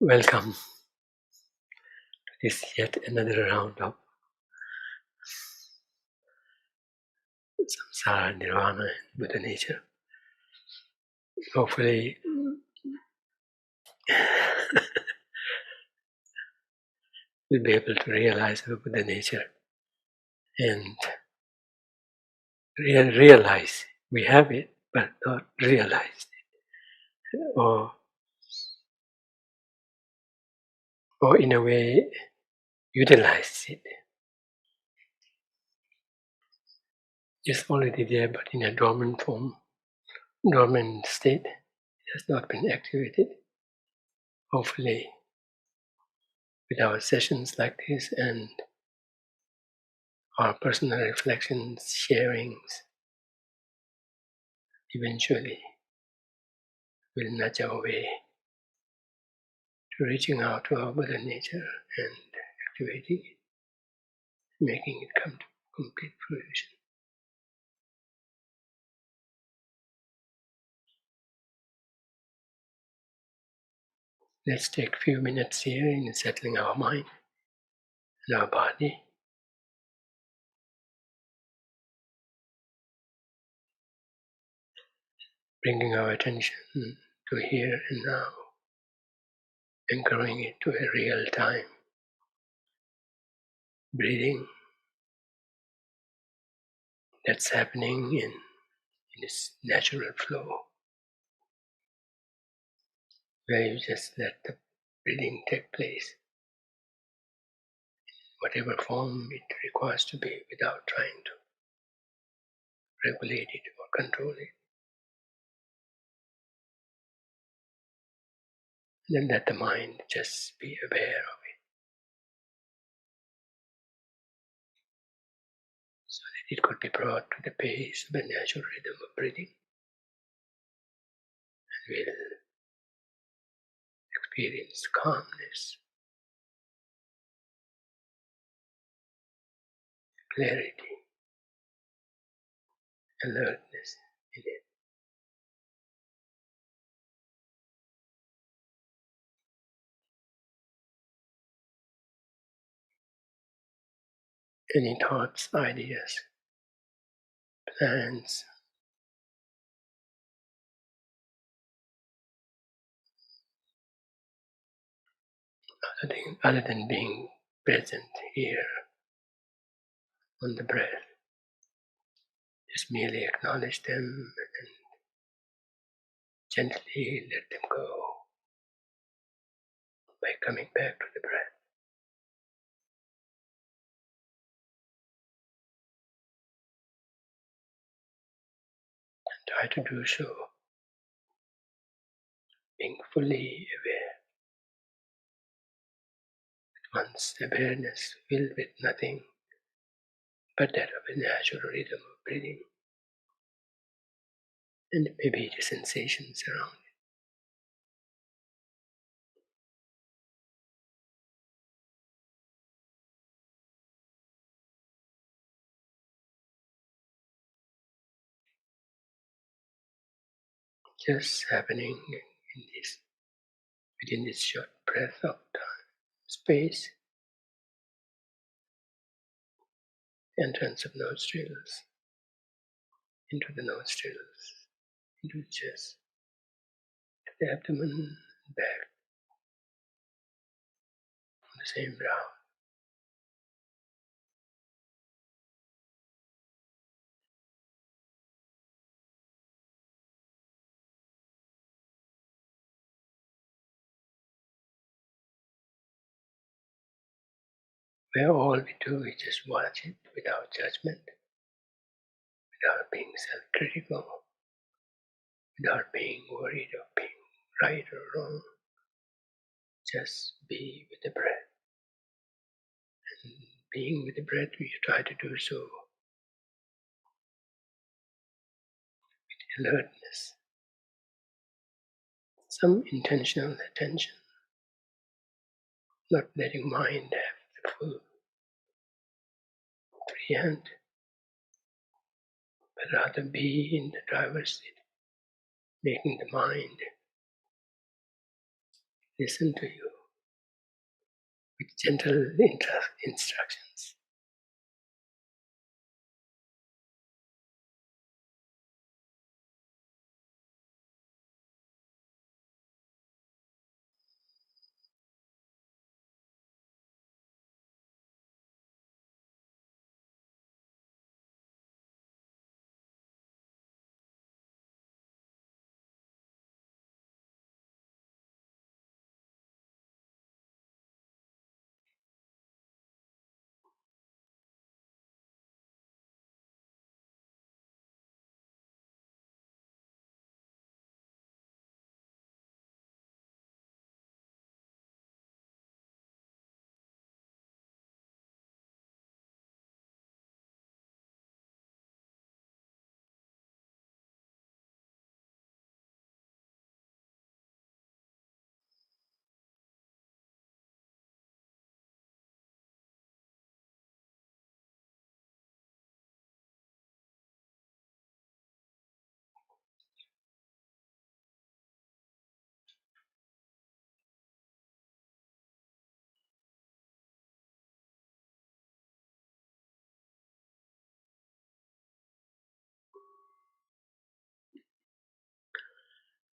Welcome to this yet another round of Samsara, Nirvana, and Buddha nature. Hopefully, we'll be able to realize our Buddha nature and realize we have it, but not realize it, or in a way utilize it. It's already there, but in a dormant form, dormant state. It has not been activated. Hopefully, with our sessions like this and our personal reflections, sharings, eventually will nudge our way to reaching out to our Buddha nature and activating it, making it come to complete fruition. Let's take a few minutes here in settling our mind and our body. Bringing our attention to here and now, anchoring it to a real time. Breathing that's happening in its natural flow, where you just let the breathing take place, whatever form it requires to be, without trying to regulate it or control it. And then let the mind just be aware of it, so that it could be brought to the pace of the natural rhythm of breathing, and will experience calmness, clarity, alertness in it. Any thoughts, ideas, plans, other than being present here on the breath, just merely acknowledge them and gently let them go by coming back to the breath. And try to do so, being fully aware. One's awareness filled with nothing but that of a natural rhythm of breathing, and maybe the sensations around it. Just happening in this, within this short breath of time, space, entrance of nostrils, into the nostrils, into the chest, to the abdomen, back on the same round. Where all we do is just watch it without judgment, without being self-critical, without being worried of being right or wrong. Just be with the breath. And being with the breath, we try to do so with alertness, some intentional attention, not letting mind have the full free hand, but rather be in the driver's seat, making the mind listen to you, with gentle instructions.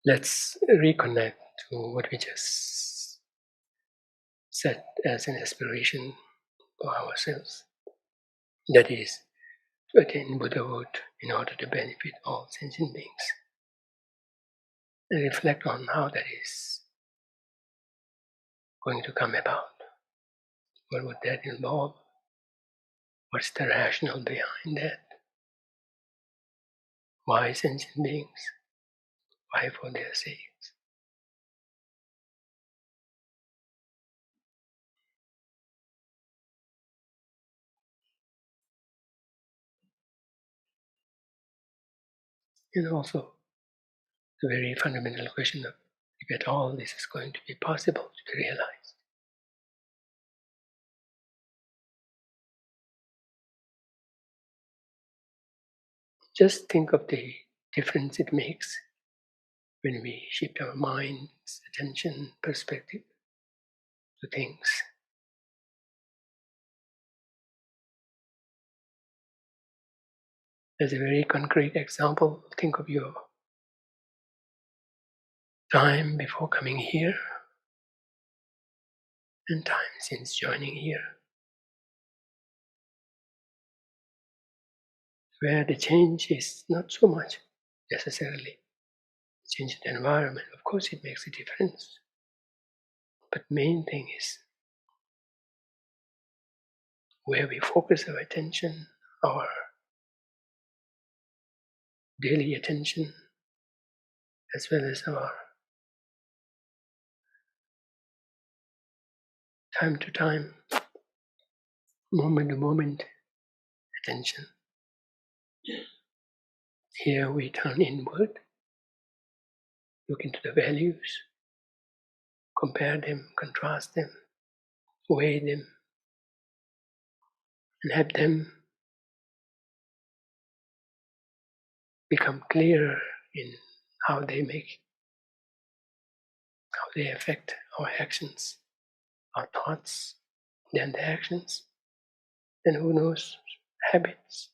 Let's reconnect to what we just set as an aspiration for ourselves. That is, to attain Buddhahood in order to benefit all sentient beings. And reflect on how that is going to come about. What would that involve? What's the rationale behind that? Why sentient beings? Why for their sakes? And also the very fundamental question of if at all this is going to be possible to be realized. Just think of the difference it makes when we shift our mind's attention, perspective to things. As a very concrete example, think of your time before coming here and time since joining here, where the change is not so much necessarily change in the environment. Of course, it makes a difference. But main thing is where we focus our attention, our daily attention, as well as our time to time, moment to moment attention. Here we turn inward, look into the values, compare them, contrast them, weigh them, and have them become clearer in how they affect our actions, our thoughts, then the actions, then who knows, habits,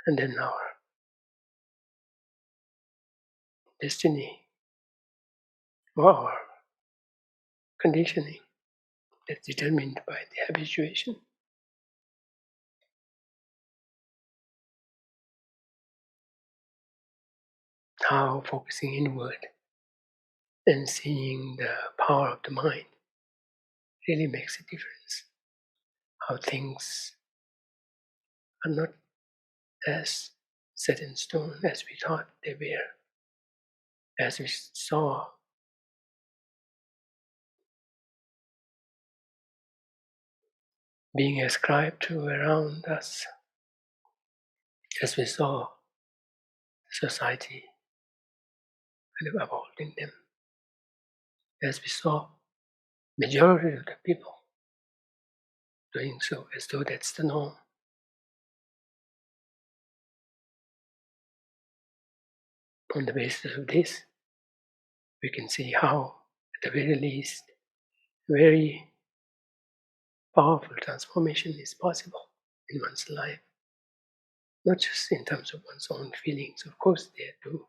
and then our destiny or our conditioning that's determined by the habituation. How focusing inward and seeing the power of the mind really makes a difference. How things are not as set in stone as we thought they were, as we saw being ascribed to around us, as we saw society kind of upholding them, as we saw majority of the people doing so as though that's the norm. On the basis of this, we can see how, at the very least, very powerful transformation is possible in one's life, not just in terms of one's own feelings, of course there too,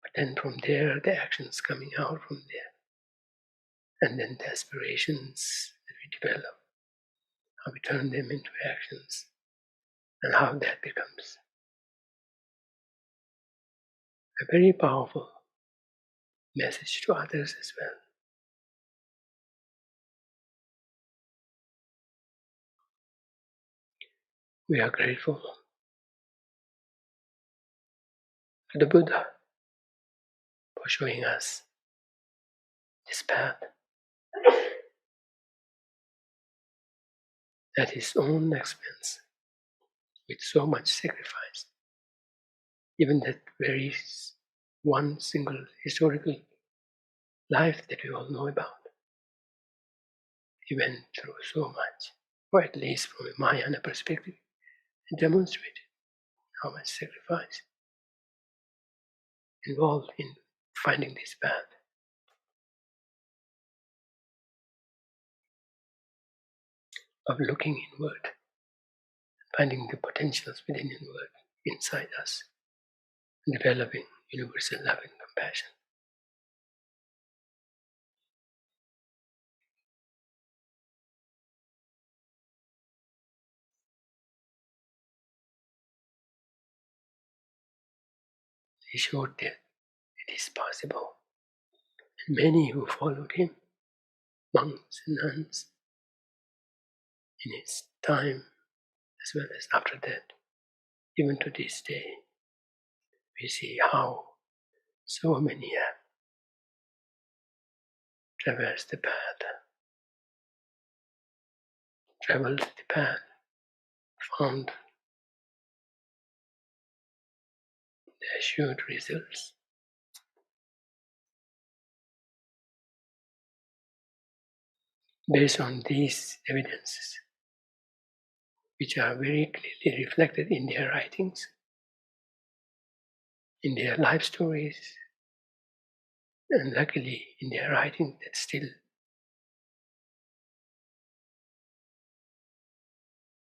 but then from there the actions coming out from there, and then the aspirations that we develop, how we turn them into actions, and how that becomes a very powerful message to others as well. We are grateful to the Buddha for showing us this path at his own expense, with so much sacrifice. Even that very one single historical life that we all know about, he went through so much, or at least from a Mahayana perspective, and demonstrated how much sacrifice involved in finding this path. Of looking inward, finding the potentials within inward, inside us, and developing universal love and compassion. He showed that it is possible, and many who followed him, monks and nuns, in his time as well as after that, even to this day, we see how so many have traversed the path, traveled the path, found the assured results. Based on these evidences, which are very clearly reflected in their writings, in their life stories, and luckily in their writings that still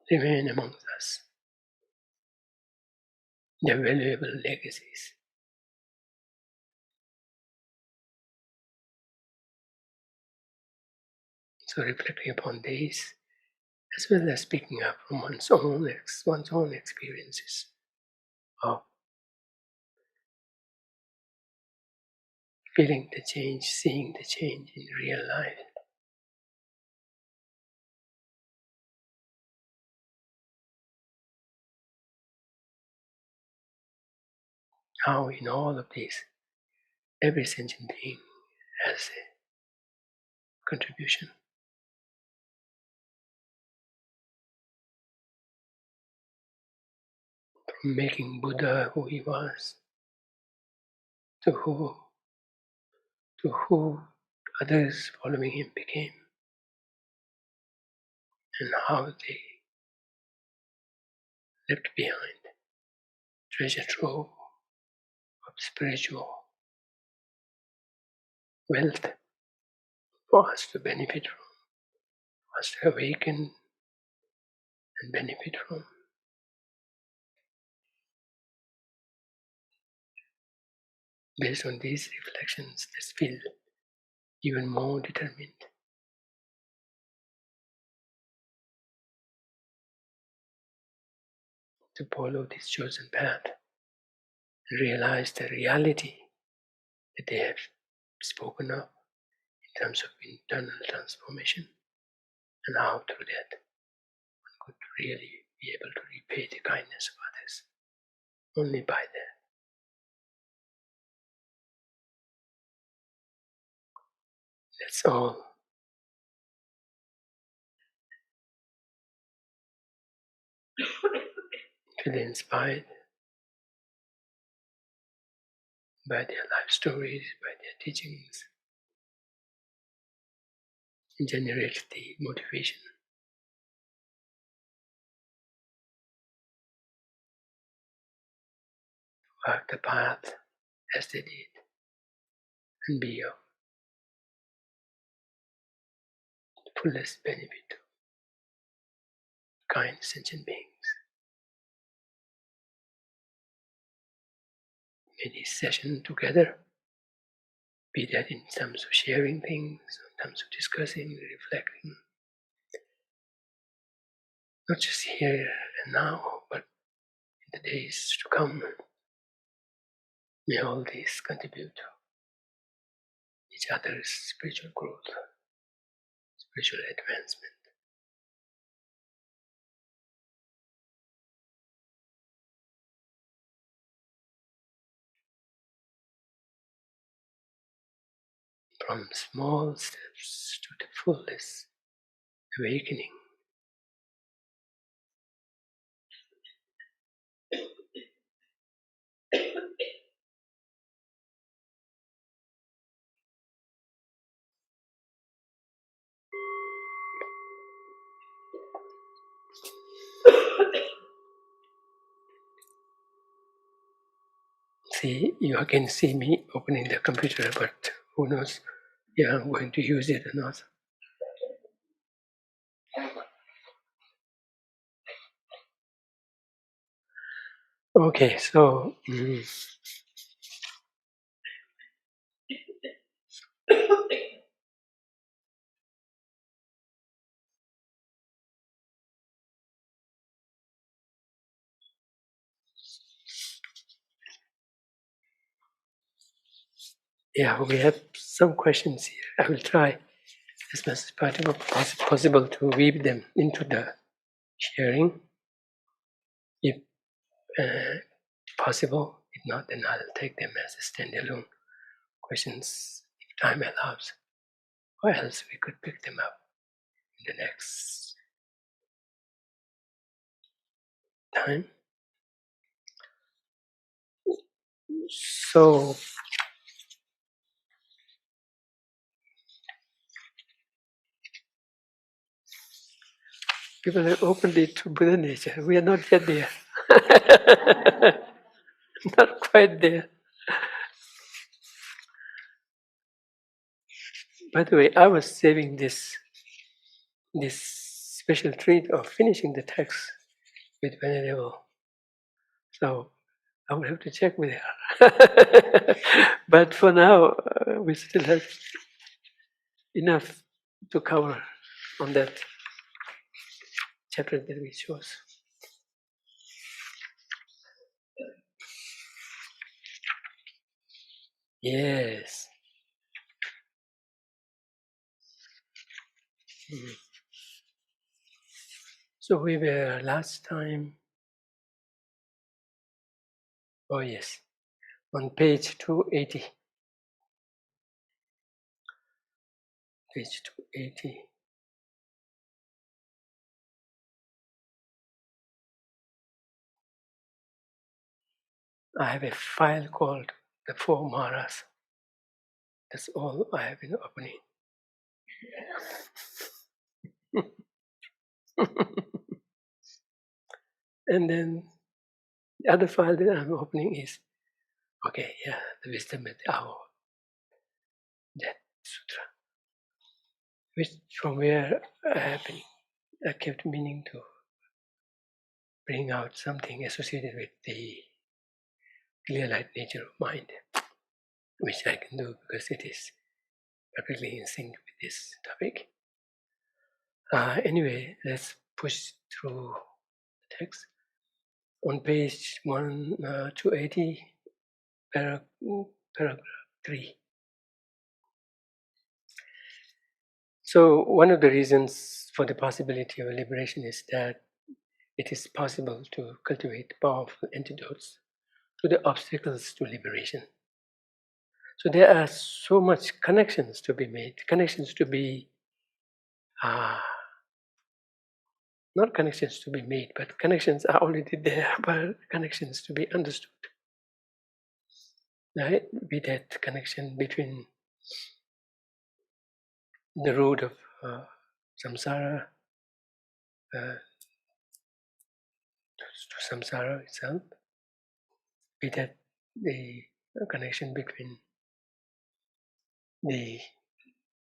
remain amongst us, their valuable legacies. So reflecting upon these, as well as picking up from one's own experiences of feeling the change, seeing the change in real life. How in all of this, every sentient being has a contribution. From making Buddha who he was, to who others following him became, and how they left behind treasure trove of spiritual wealth for us to benefit from, for us to awaken and benefit from. Based on these reflections, let's feel even more determined to follow this chosen path and realize the reality that they have spoken of in terms of internal transformation, and how through that one could really be able to repay the kindness of others only by that. Let's all feel inspired by their life stories, by their teachings, and generate the motivation to walk the path as they did and be of fullest benefit of kind sentient beings. Many sessions together, be that in terms of sharing things, in terms of discussing, reflecting, not just here and now, but in the days to come. May all these contribute to each other's spiritual growth, spiritual advancement. From small steps to the fullest awakening. See, you can see me opening the computer, but who knows if I'm going to use it or not. Okay, so yeah, we have some questions here. I will try as much as possible to weave them into the sharing, if possible. If not, then I'll take them as a standalone questions if time allows, or else we could pick them up in the next time. So people are openly to Buddha nature. We are not yet there. Not quite there. By the way, I was saving this special treat of finishing the text with Venerable. So I would have to check with her. But for now, we still have enough to cover on that chapter that we chose. Yes. Mm. So we were last time, oh yes, on page 280. Page 280. I have a file called The Four Maras. That's all I have been opening. And then the other file that I'm opening is, okay, yeah, the wisdom at the hour, that sutra, which from where I kept meaning to bring out something associated with the clear light nature of mind, which I can do because it is perfectly in sync with this topic. Anyway, let's push through the text. On page 280, paragraph 3. So one of the reasons for the possibility of liberation is that it is possible to cultivate powerful antidotes to the obstacles to liberation. So there are so much connections to be made, connections to be, not connections to be made, but connections are already there, but connections to be understood. Right? Be that connection between the root of samsara, to samsara itself, be that the connection between the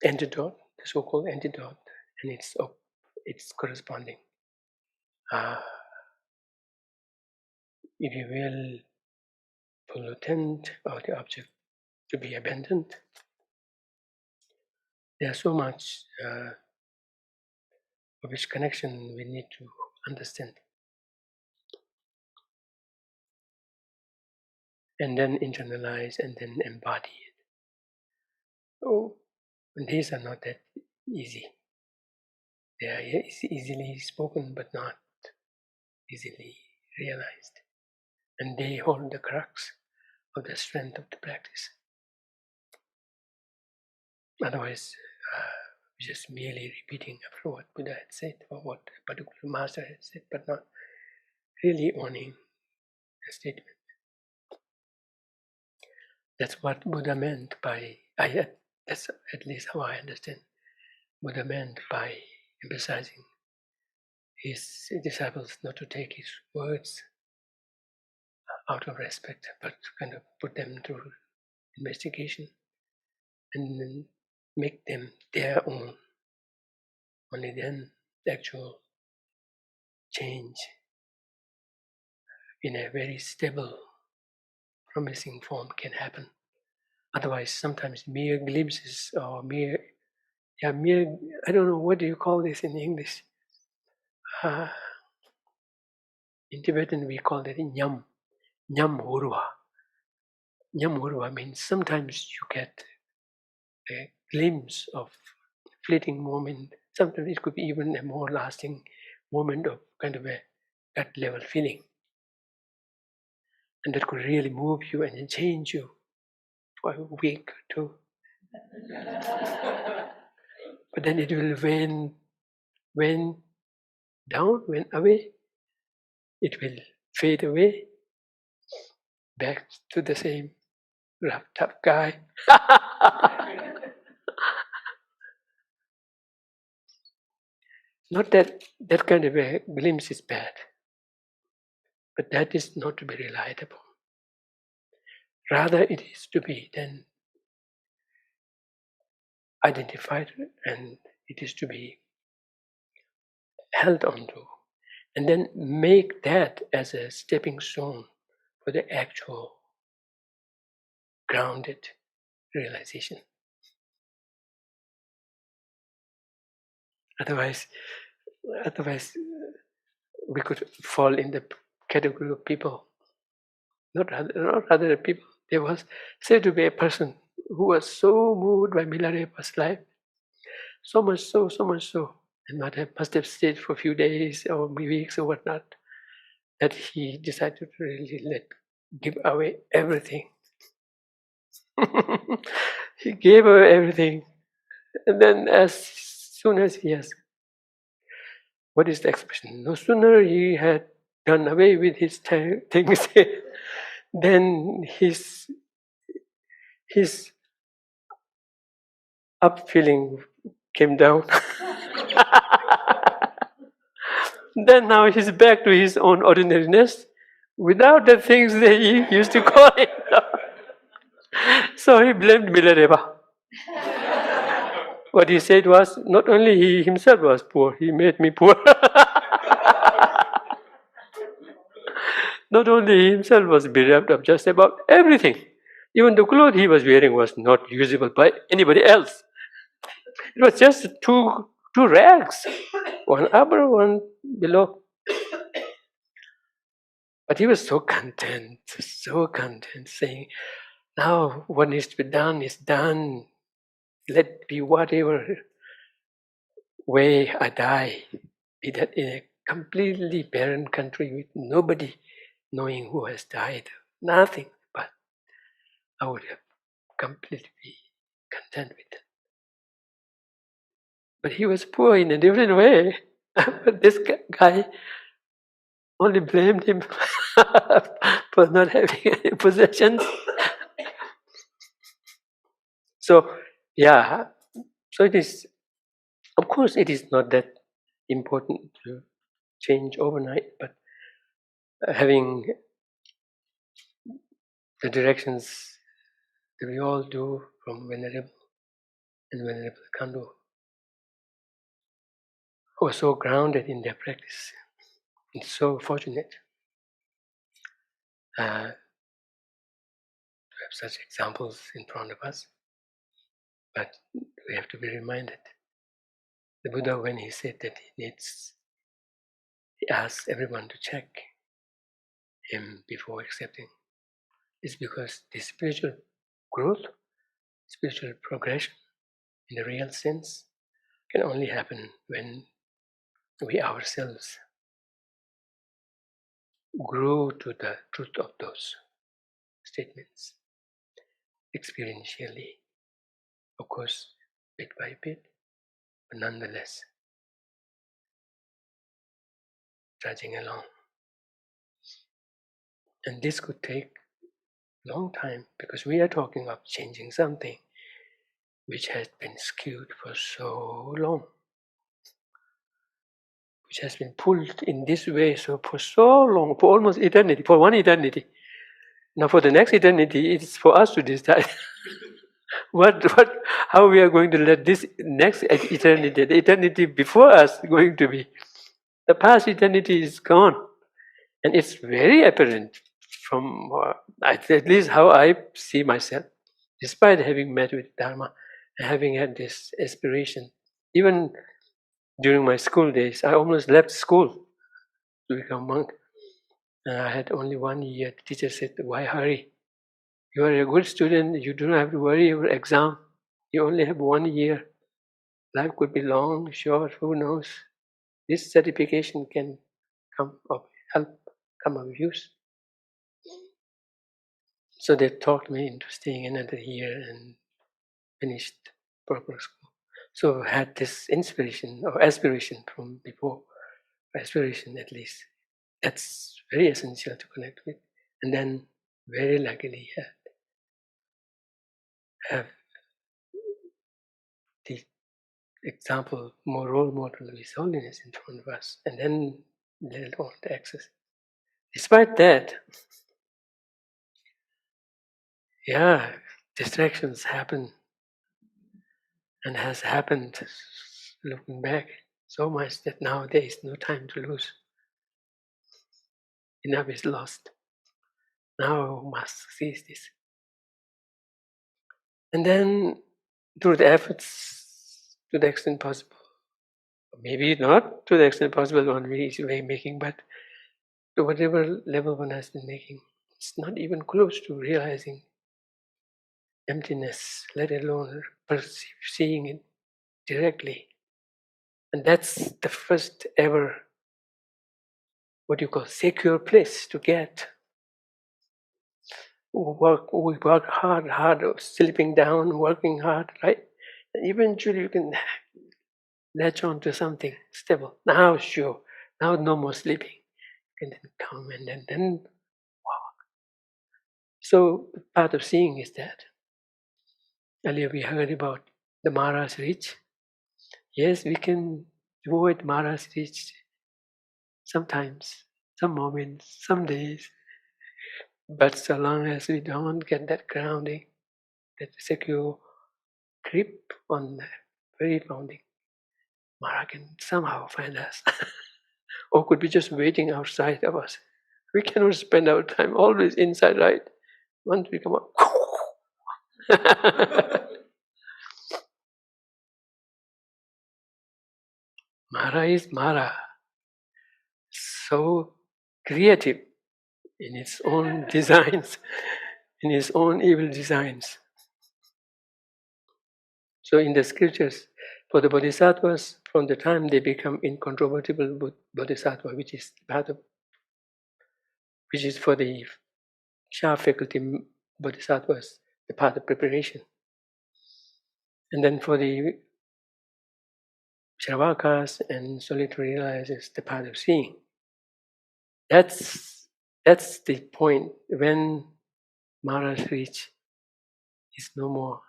antidote, the so-called antidote, and its corresponding. If you will follow tent or the object to be abandoned, there's so much of its connection we need to understand, and then internalize and then embody it. Oh, and these are not that easy. They are easily spoken but not easily realized. And they hold the crux of the strength of the practice. Otherwise, just merely repeating after what Buddha had said or what a particular master had said, but not really owning the statement. That's what Buddha meant by, that's at least how I understand Buddha meant by emphasizing his disciples not to take his words out of respect, but kind of put them through investigation and then make them their own. Only then the actual change in a very stable, promising form can happen. Otherwise, sometimes mere glimpses or mere, I don't know, what do you call this in English? In Tibetan, we call it nyam urva. Nyam urva means sometimes you get a glimpse of fleeting moment. Sometimes it could be even a more lasting moment of kind of a gut level feeling. And that could really move you and change you for a week or two. But then it will wane down, wane away. It will fade away, back to the same rough, tough guy. Not that that kind of a glimpse is bad, but that is not to be relied upon. Rather, it is to be then identified and it is to be held onto, and then make that as a stepping stone for the actual grounded realization. Otherwise, we could fall in the category of people, not other people. There was said to be a person who was so moved by Milarepa's life, so much so, and must have stayed for a few days or weeks or whatnot, that he decided to really give away everything. He gave away everything, and then as soon as he has, what is the expression? No sooner he had done away with his things, then his up feeling came down. Then now he's back to his own ordinariness without the things that he used to call it. So he blamed Milarepa. What he said was, not only he himself was poor, he made me poor. Not only he himself was bereft of just about everything. Even the clothes he was wearing was not usable by anybody else. It was just two rags, one upper, one below. But he was so content, saying, now what needs to be done is done. Let be whatever way I die, be that in a completely barren country with nobody knowing who has died, nothing, but I would have completely be content with it. But he was poor in a different way. But this guy only blamed him for not having any possessions. So it is, of course, it is not that important to change overnight, but having the directions that we all do from Venerable and Venerable Kandu, who are so grounded in their practice. It's so fortunate to have such examples in front of us. But we have to be reminded. The Buddha, when he said that he asks everyone to check him before accepting, is because the spiritual growth, spiritual progression in the real sense can only happen when we ourselves grow to the truth of those statements experientially, of course, bit by bit, but nonetheless, trudging along. And this could take a long time because we are talking of changing something which has been skewed for so long, which has been pulled in this way for so long, for almost eternity, for one eternity. Now for the next eternity, it's for us to decide how we are going to let this next eternity, the eternity before us, going to be. The past eternity is gone, and it's very apparent from at least how I see myself. Despite having met with Dharma and having had this aspiration, even during my school days, I almost left school to become monk. And I had only 1 year. The teacher said, "Why hurry? You are a good student. You don't have to worry about exam. You only have 1 year. Life could be long, short. Who knows? This certification can come of use." So they talked me into staying another year and finished proper school. So I had this inspiration or aspiration from before, aspiration at least. That's very essential to connect with. And then very luckily have the example, more role model of His Holiness in front of us, and then let on the access. Despite that, distractions happen and has happened looking back so much that now there is no time to lose. Enough is lost. Now we must seize this. And then through the efforts to the extent possible, maybe not to the extent possible one is making, but to whatever level one has been making, it's not even close to realizing emptiness, let alone seeing it directly. And that's the first ever, what you call, secure place to get. We work hard, sleeping down, working hard, right? And eventually you can latch on to something stable. Now, sure, now no more sleeping. You can then come and then walk. So part of seeing is that. Earlier we heard about the Mara's reach. Yes, we can avoid Mara's reach sometimes, some moments, some days. But so long as we don't get that grounding, that secure grip on the very founding, Mara can somehow find us. Or could be just waiting outside of us. We cannot spend our time always inside, right? Once we come out, Mara is Mara. So creative in its own designs, in its own evil designs. So in the scriptures, for the bodhisattvas, from the time they become incontrovertible bodhisattva, which is for the sharp faculty bodhisattvas, the path of preparation. And then for the Shravakas and solitary realizers, the path of seeing. That's the point when Mara's reach is no more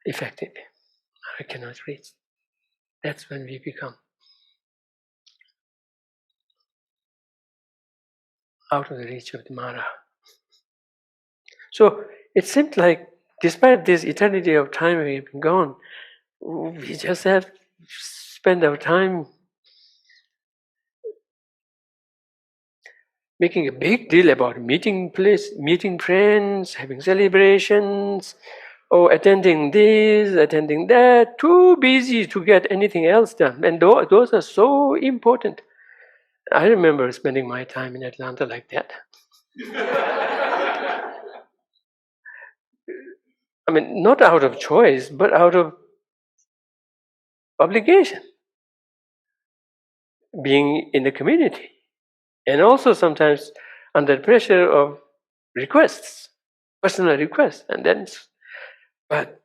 effective. Mara cannot reach. That's when we become out of the reach of the Mara. So it seemed like, despite this eternity of time we have been gone, we just have to spend our time making a big deal about meeting friends, having celebrations, or attending this, attending that. Too busy to get anything else done, and those are so important. I remember spending my time in Atlanta like that. I mean, not out of choice, but out of obligation. Being in the community, and also sometimes under pressure of requests, personal requests, and then, but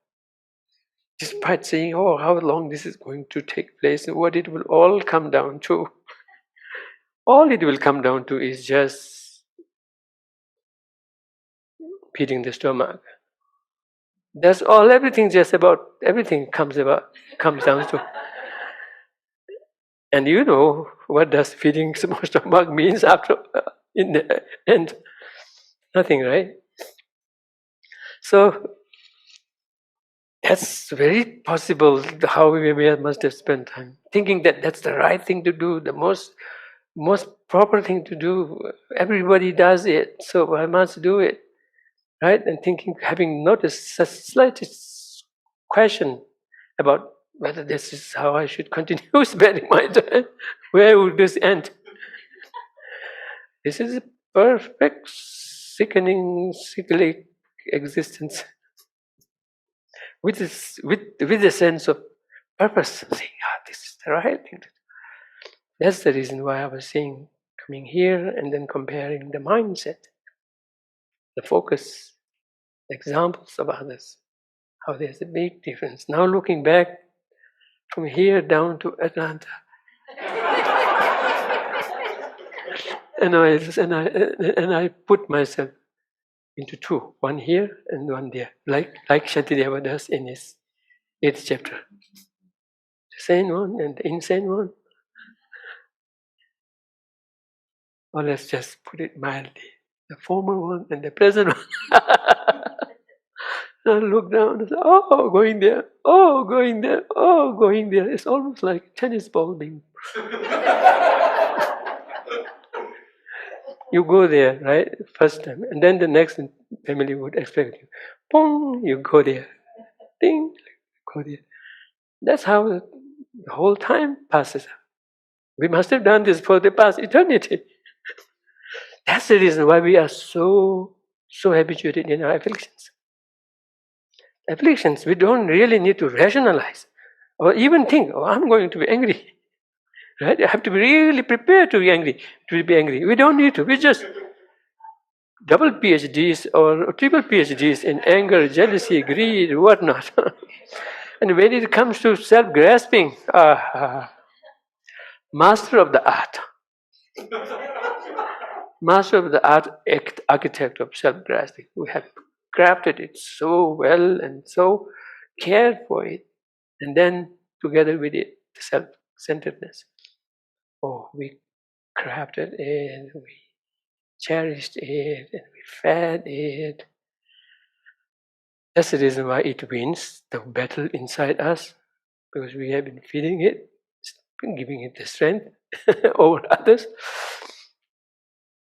despite saying, "Oh, how long this is going to take place," and what it will all come down to, all it will come down to is just feeding the stomach. That's all. Everything comes down to. And you know what does feeding stomach means after in the end? Nothing, right? So that's very possible how we must have spent time thinking that that's the right thing to do, the most proper thing to do. Everybody does it, so I must do it, right? And thinking, having noticed such slightest question about whether this is how I should continue spending my time. Where would this end? This is a perfect, sickening, cyclic existence with a sense of purpose, saying, this is the right thing to do. That's the reason why I was saying, coming here and then comparing the mindset, the focus, the examples of others, how there's a big difference. Now looking back from here down to Atlanta, and I put myself into two, one here and one there, like Shantideva does in his 8th chapter. The sane one and the insane one. Or let's just put it mildly, the former one and the present one. And I look down and say, oh, going there, oh, going there, oh, going there. It's almost like a tennis ball being. You go there, right, first time, and then the next family would expect you. Boom, you go there. Ding, go there. That's how the whole time passes. We must have done this for the past eternity. That's the reason why we are so habituated in our afflictions. Afflictions, we don't really need to rationalize or even think, oh, I'm going to be angry. Right? I have to be really prepared to be angry. We don't need to. We just double PhDs or triple PhDs in anger, jealousy, greed, whatnot. And when it comes to self-grasping, master of the art. Master of the art, architect of self-grasping. We have crafted it so well and so cared for it. And then together with it, the self-centeredness. Oh, we crafted it, we cherished it, and we fed it. That's the reason why it wins the battle inside us, because we have been feeding it, giving it the strength over others.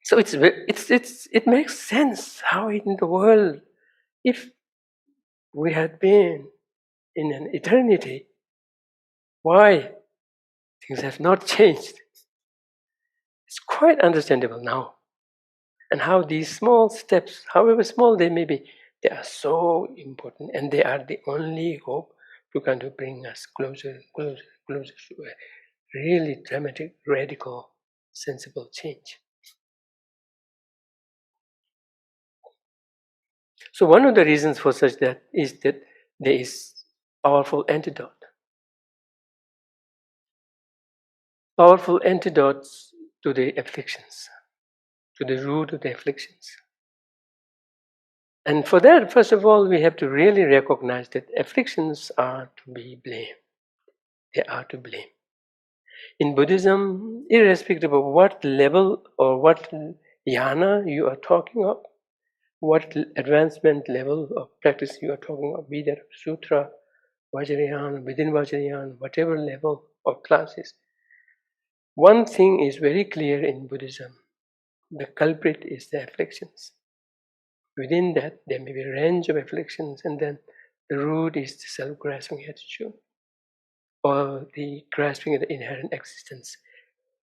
So it makes sense how in the world, if we had been in an eternity, why things have not changed. It's quite understandable now. And how these small steps, however small they may be, they are so important, and they are the only hope to kind of bring us closer and closer and closer to a really dramatic, radical, sensible change. So one of the reasons for such that is that there is powerful antidote. Powerful antidotes to the afflictions, to the root of the afflictions. And for that, first of all, we have to really recognize that afflictions are to be blamed. They are to blame. In Buddhism, irrespective of what level or what jhana you are talking of, what advancement level of practice you are talking of, be that sutra Vajrayana, within Vajrayana, whatever level of classes. One thing is very clear in Buddhism: the culprit is the afflictions. Within that, there may be a range of afflictions, and then the root is the self-grasping attitude, or the grasping of the inherent existence,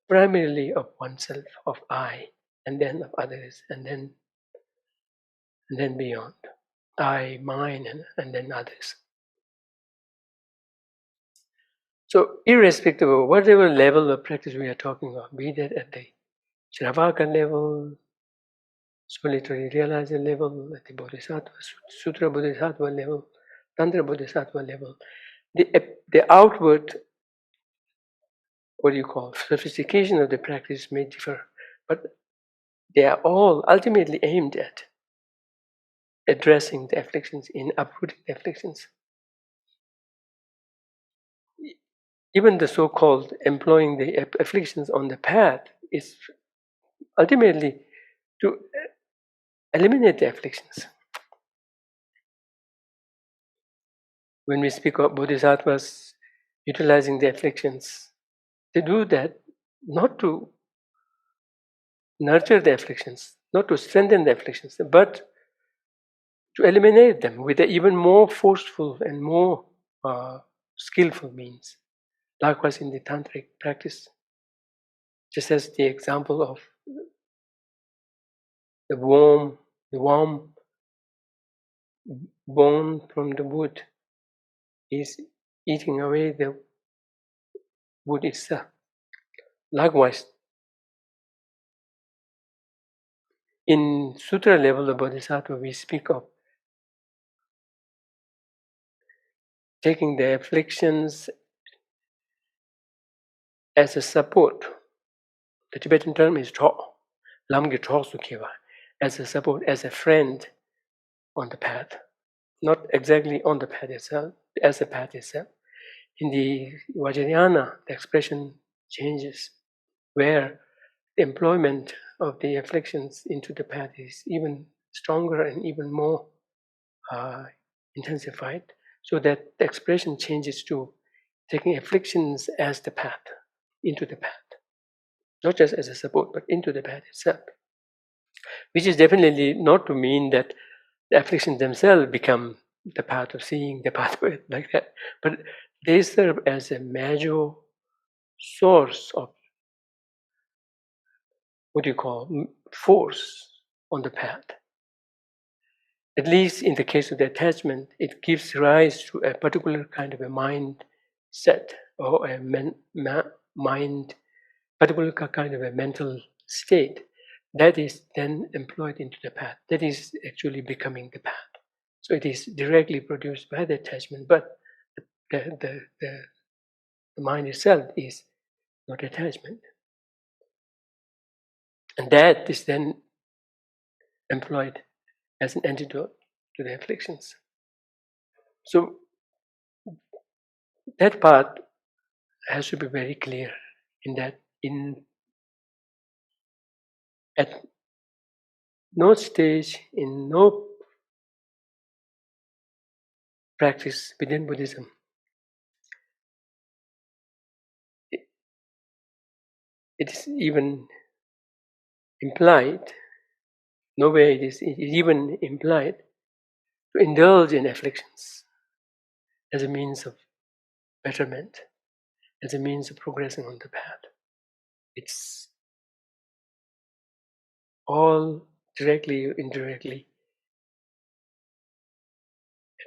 primarily of oneself, of I, and then of others, and then beyond. I, mine, and then others. So, irrespective of whatever level of practice we are talking about, be that at the Shravaka level, solitary realizer level, at the Bodhisattva, Sutra Bodhisattva level, Tantra Bodhisattva level, the outward, what do you call, sophistication of the practice may differ, but they are all ultimately aimed at addressing the afflictions, in uprooting the afflictions. Even the so-called employing the afflictions on the path is ultimately to eliminate the afflictions. When we speak of bodhisattvas utilizing the afflictions, they do that not to nurture the afflictions, not to strengthen the afflictions, but to eliminate them with an even more forceful and more skillful means. Likewise, in the tantric practice, just as the example of the worm born from the wood is eating away the wood itself. Likewise, in sutra level of bodhisattva, we speak of taking the afflictions as a support. The Tibetan term is cho, lamge cho sukhiwa, as a support, as a friend on the path. Not exactly on the path itself, as the path itself. In the Vajrayana, the expression changes, where the employment of the afflictions into the path is even stronger and even more intensified, so that the expression changes to taking afflictions as the path, into the path. Not just as a support, but into the path itself. Which is definitely not to mean that the afflictions themselves become the path of seeing, the pathway like that, but they serve as a major source of, what do you call, force on the path. At least in the case of the attachment, it gives rise to a particular kind of a mindset, or a particular kind of a mental state that is then employed into the path. That is actually becoming the path. So it is directly produced by the attachment, but the mind itself is not attachment. And that is then employed as an antidote to the afflictions. So that part has to be very clear, in that at no stage, in no practice within Buddhism, it is even implied, nowhere it is even implied, to indulge in afflictions as a means of betterment, as a means of progressing on the path. It's all directly or indirectly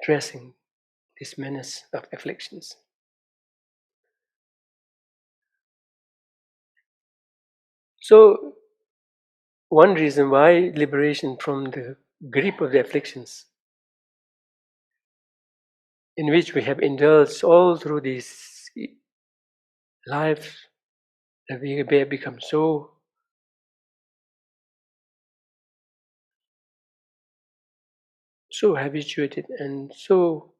addressing this menace of afflictions. So, one reason why liberation from the grip of the afflictions, in which we have indulged all through this life, that we have become so habituated and so,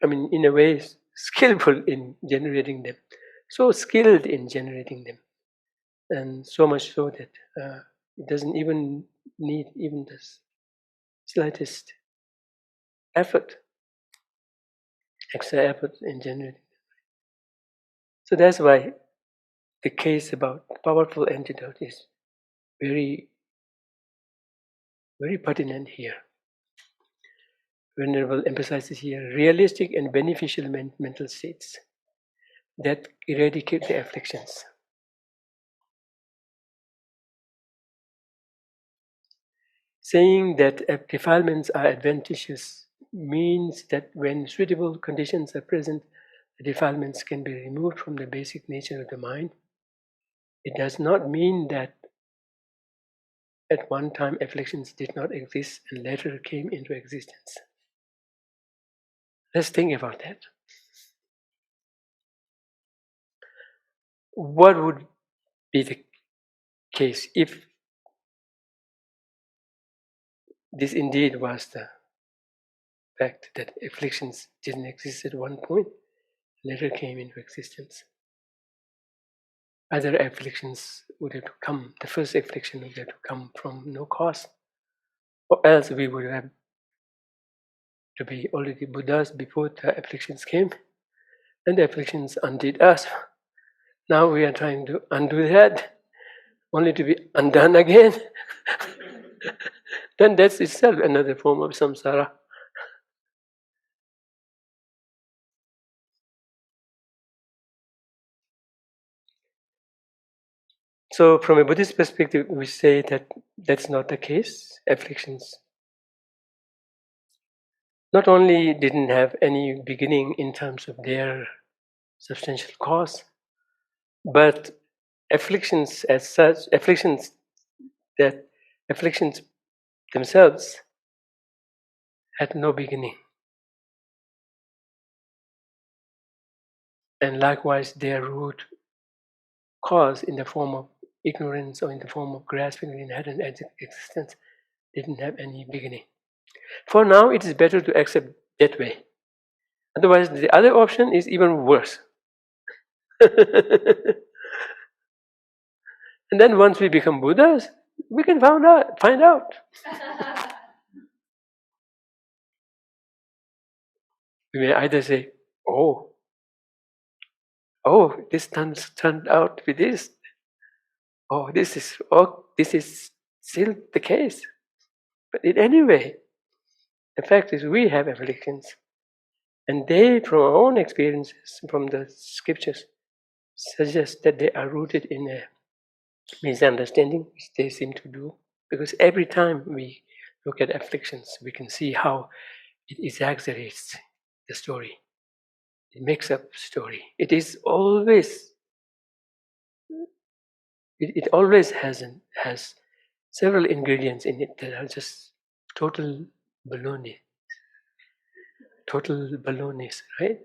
in a way, skillful in generating them, so skilled in generating them, and so much so that it doesn't even need even the slightest effort extra effort in generating. So that's why the case about powerful antidote is very, very pertinent here. Venerable emphasizes here realistic and beneficial mental states that eradicate the afflictions. Saying that defilements are advantageous means that when suitable conditions are present, the defilements can be removed from the basic nature of the mind. It does not mean that at one time afflictions did not exist and later came into existence. Let's think about that. What would be the case if this indeed was the fact that afflictions didn't exist at one point, later came into existence? Other afflictions would have come, the first affliction would have come from no cause, or else we would have to be already Buddhas before the afflictions came, and the afflictions undid us. Now we are trying to undo that, only to be undone again. Then that's itself another form of samsara. So from a Buddhist perspective, we say that that's not the case. Afflictions not only didn't have any beginning in terms of their substantial cause, but afflictions as such, afflictions themselves had no beginning. And likewise, their root cause in the form of ignorance or in the form of grasping the inherent existence didn't have any beginning. For now, it is better to accept that way. Otherwise, the other option is even worse. And then once we become Buddhas, we can find out. We may either say, oh, this turned out to be this. This is still the case. But in any way, the fact is we have afflictions. And they, from our own experiences, from the scriptures, suggest that they are rooted in a misunderstanding, which they seem to do. Because every time we look at afflictions, we can see how it exaggerates the story. It makes up story. It is always, it always has several ingredients in it that are just total baloney. Total baloney, right?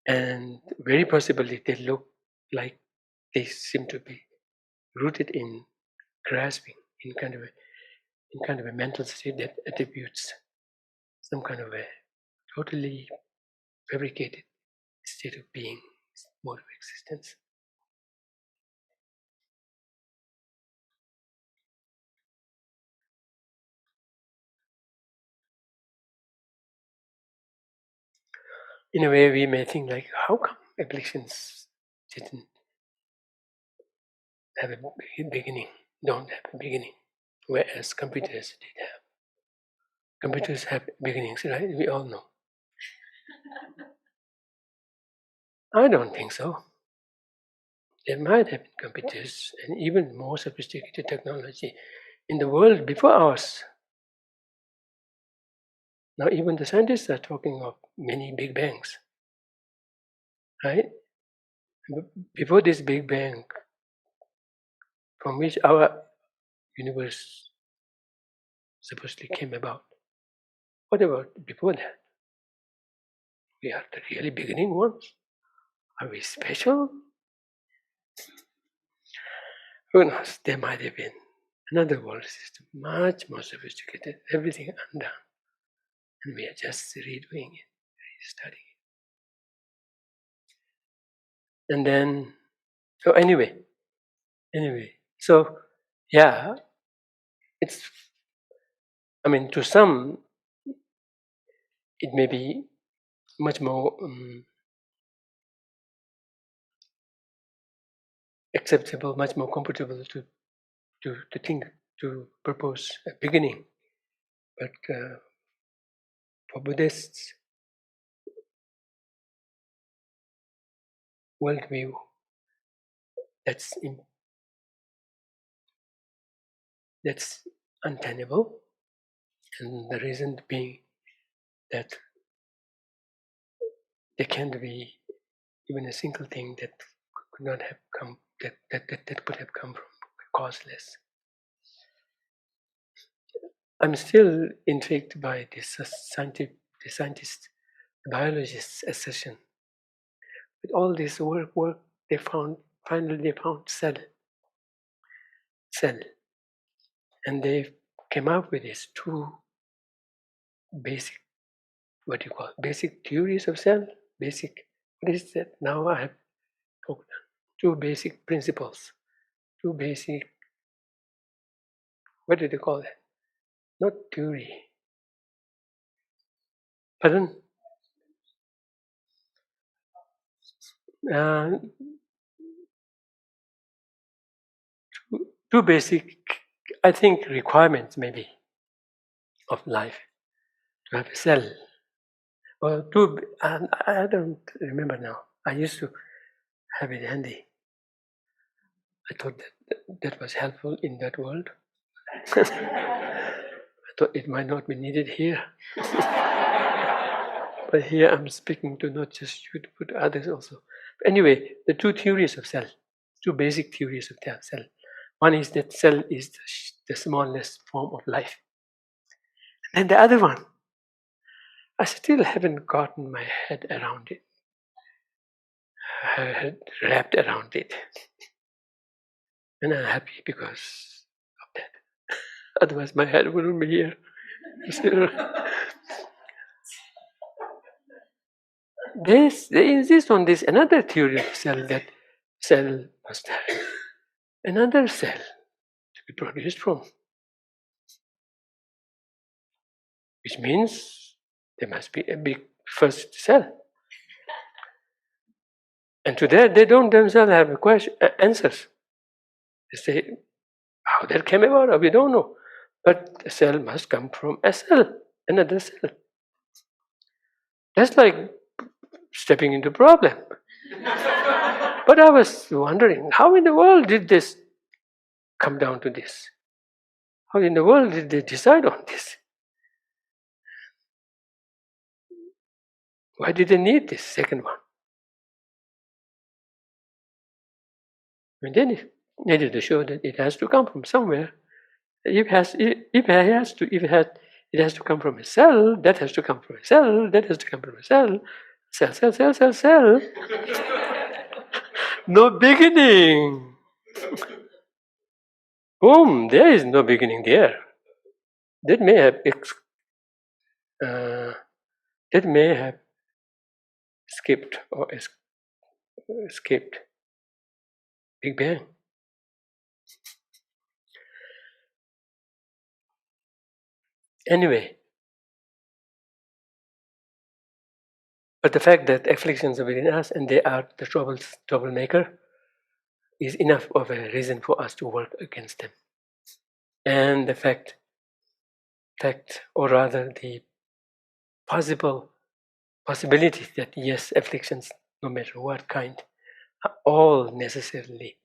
And very possibly they look like they seem to be rooted in grasping, in kind of a mental state that attributes some kind of a totally fabricated state of being, mode of existence. In a way, we may think like, how come afflictions didn't have a beginning, don't have a beginning, whereas computers did have. Computers have beginnings, right? We all know. I don't think so. There might have been computers and even more sophisticated technology in the world before ours. Now even the scientists are talking of many big bangs, right? Before this big bang, from which our universe supposedly came about, what about before that? We are the really beginning ones? Are we special? Who knows? There might have been another world system, much more sophisticated, everything undone. And we are just redoing it, studying it. And then, so anyway, so yeah, to some, it may be much more acceptable, much more comfortable to think, to propose a beginning. But for Buddhists worldview, that's untenable, and the reason being that there can't be even a single thing that could not have come that could have come from causeless. I'm still intrigued by this scientist, biologist's assertion. With all this work, finally they found cell, and they came up with these two basic, basic theories of cell. What is that? Now I have spoken. Two basic principles, two basic, what do they call that? Not theory. Pardon? Two basic, I think, requirements maybe of life to have a cell. Well, I don't remember now. I used to have it handy. I thought that was helpful in that world. I thought it might not be needed here. But here I'm speaking to not just you, but to others also. But anyway, the two theories of cell, two basic theories of cell. One is that cell is the smallest form of life. And the other one, I still haven't gotten my head around it. Head wrapped around it. And I'm happy because of that. Otherwise my head wouldn't be here. They insist on this another theory of cell, that cell must have another cell to be produced from. Which means there must be a big first cell. And to that they don't themselves have answers. They say, how that came about, we don't know. But the cell must come from a cell, another cell. That's like stepping into a problem. But I was wondering, how in the world did this come down to this? How in the world did they decide on this? Why did they need this second one? And then it needed to show that it has to come from somewhere. If it has to come from a cell, that has to come from a cell, that has to come from a cell. Cell. No beginning. There is no beginning there. That may have skipped or escaped Big Bang. Anyway, but the fact that afflictions are within us and they are the troublemaker is enough of a reason for us to work against them. And the fact, or rather the possibility that yes, afflictions, no matter what kind, are all necessarily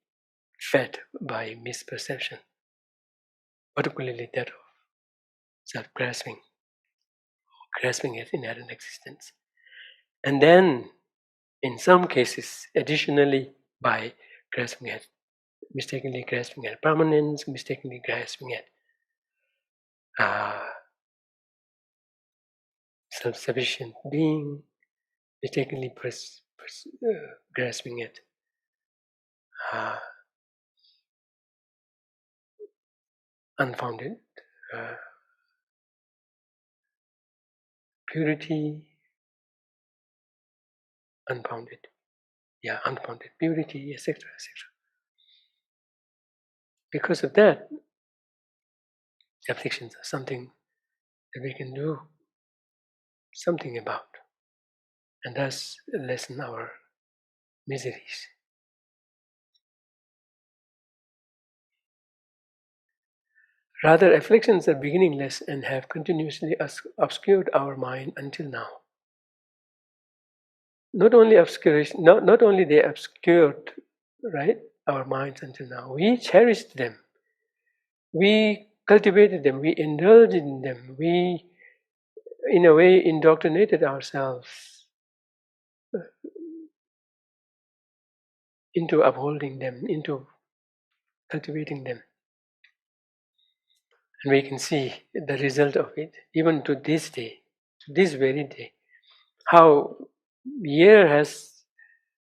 fed by misperception, particularly that of self-grasping, grasping at inherent existence. And then, in some cases, additionally, by mistakenly grasping at permanence, mistakenly grasping at self-sufficient being, mistakenly grasping at unfounded purity, unfounded purity, etc., etc. Because of that, afflictions are something that we can do something about, and thus lessen our miseries. Rather, afflictions are beginningless and have continuously obscured our mind until now. Not only obscuration, not only they obscured, right, our minds until now. We cherished them. We cultivated them. We indulged in them. We, in a way, indoctrinated ourselves into upholding them, into cultivating them. And we can see the result of it, even to this day, to this very day, how the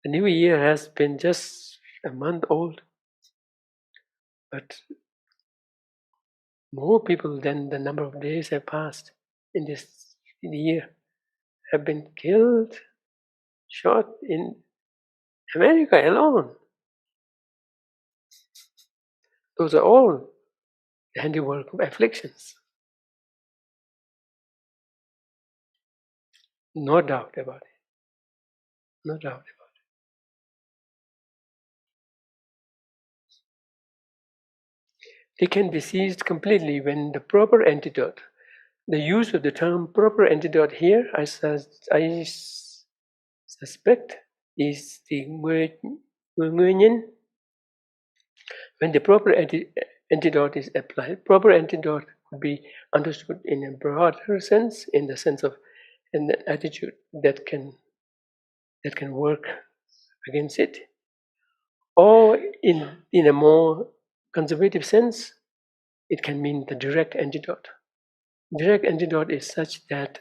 new year has been just a month old, but more people than the number of days have passed in this year have been killed, shot in America alone. Those are all the handiwork of afflictions. No doubt about it. No doubt about it. They can be seized completely when the proper antidote, the use of the term proper antidote here, I suspect, is the nguyên nhân. When the proper antidote is applied, proper antidote could be understood in a broader sense, in the sense of an attitude that can work against it, or in a more conservative sense, it can mean the direct antidote. Direct antidote is such that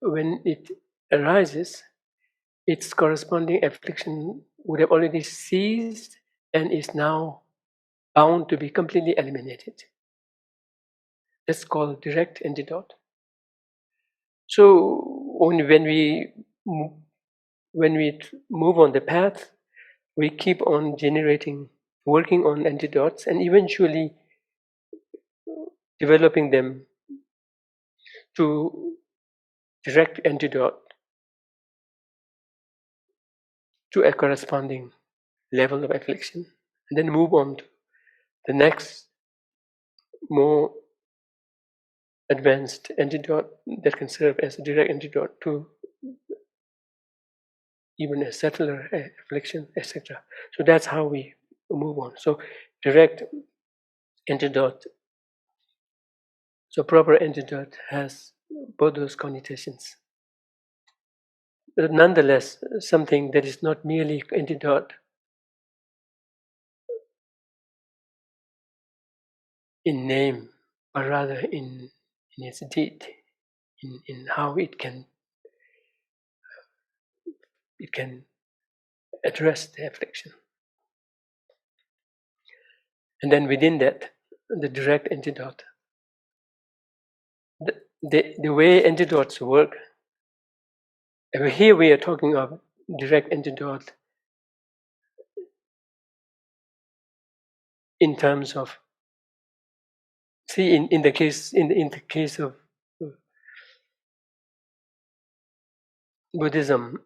when it arises, its corresponding affliction would have already ceased and is now bound to be completely eliminated. That's called direct antidote. So when we move on the path, we keep on working on antidotes, and eventually developing them to direct antidote to a corresponding level of affliction, and then move on to the next more advanced antidote that can serve as a direct antidote to even a subtler affliction, etc. So that's how we move on. So direct antidote, so proper antidote has both those connotations. But nonetheless, something that is not merely antidote in name, but rather in its deed, in how it can address the affliction. And then within that, the direct antidote. The way antidotes work, here we are talking of direct antidote in terms of, see, in the case of Buddhism,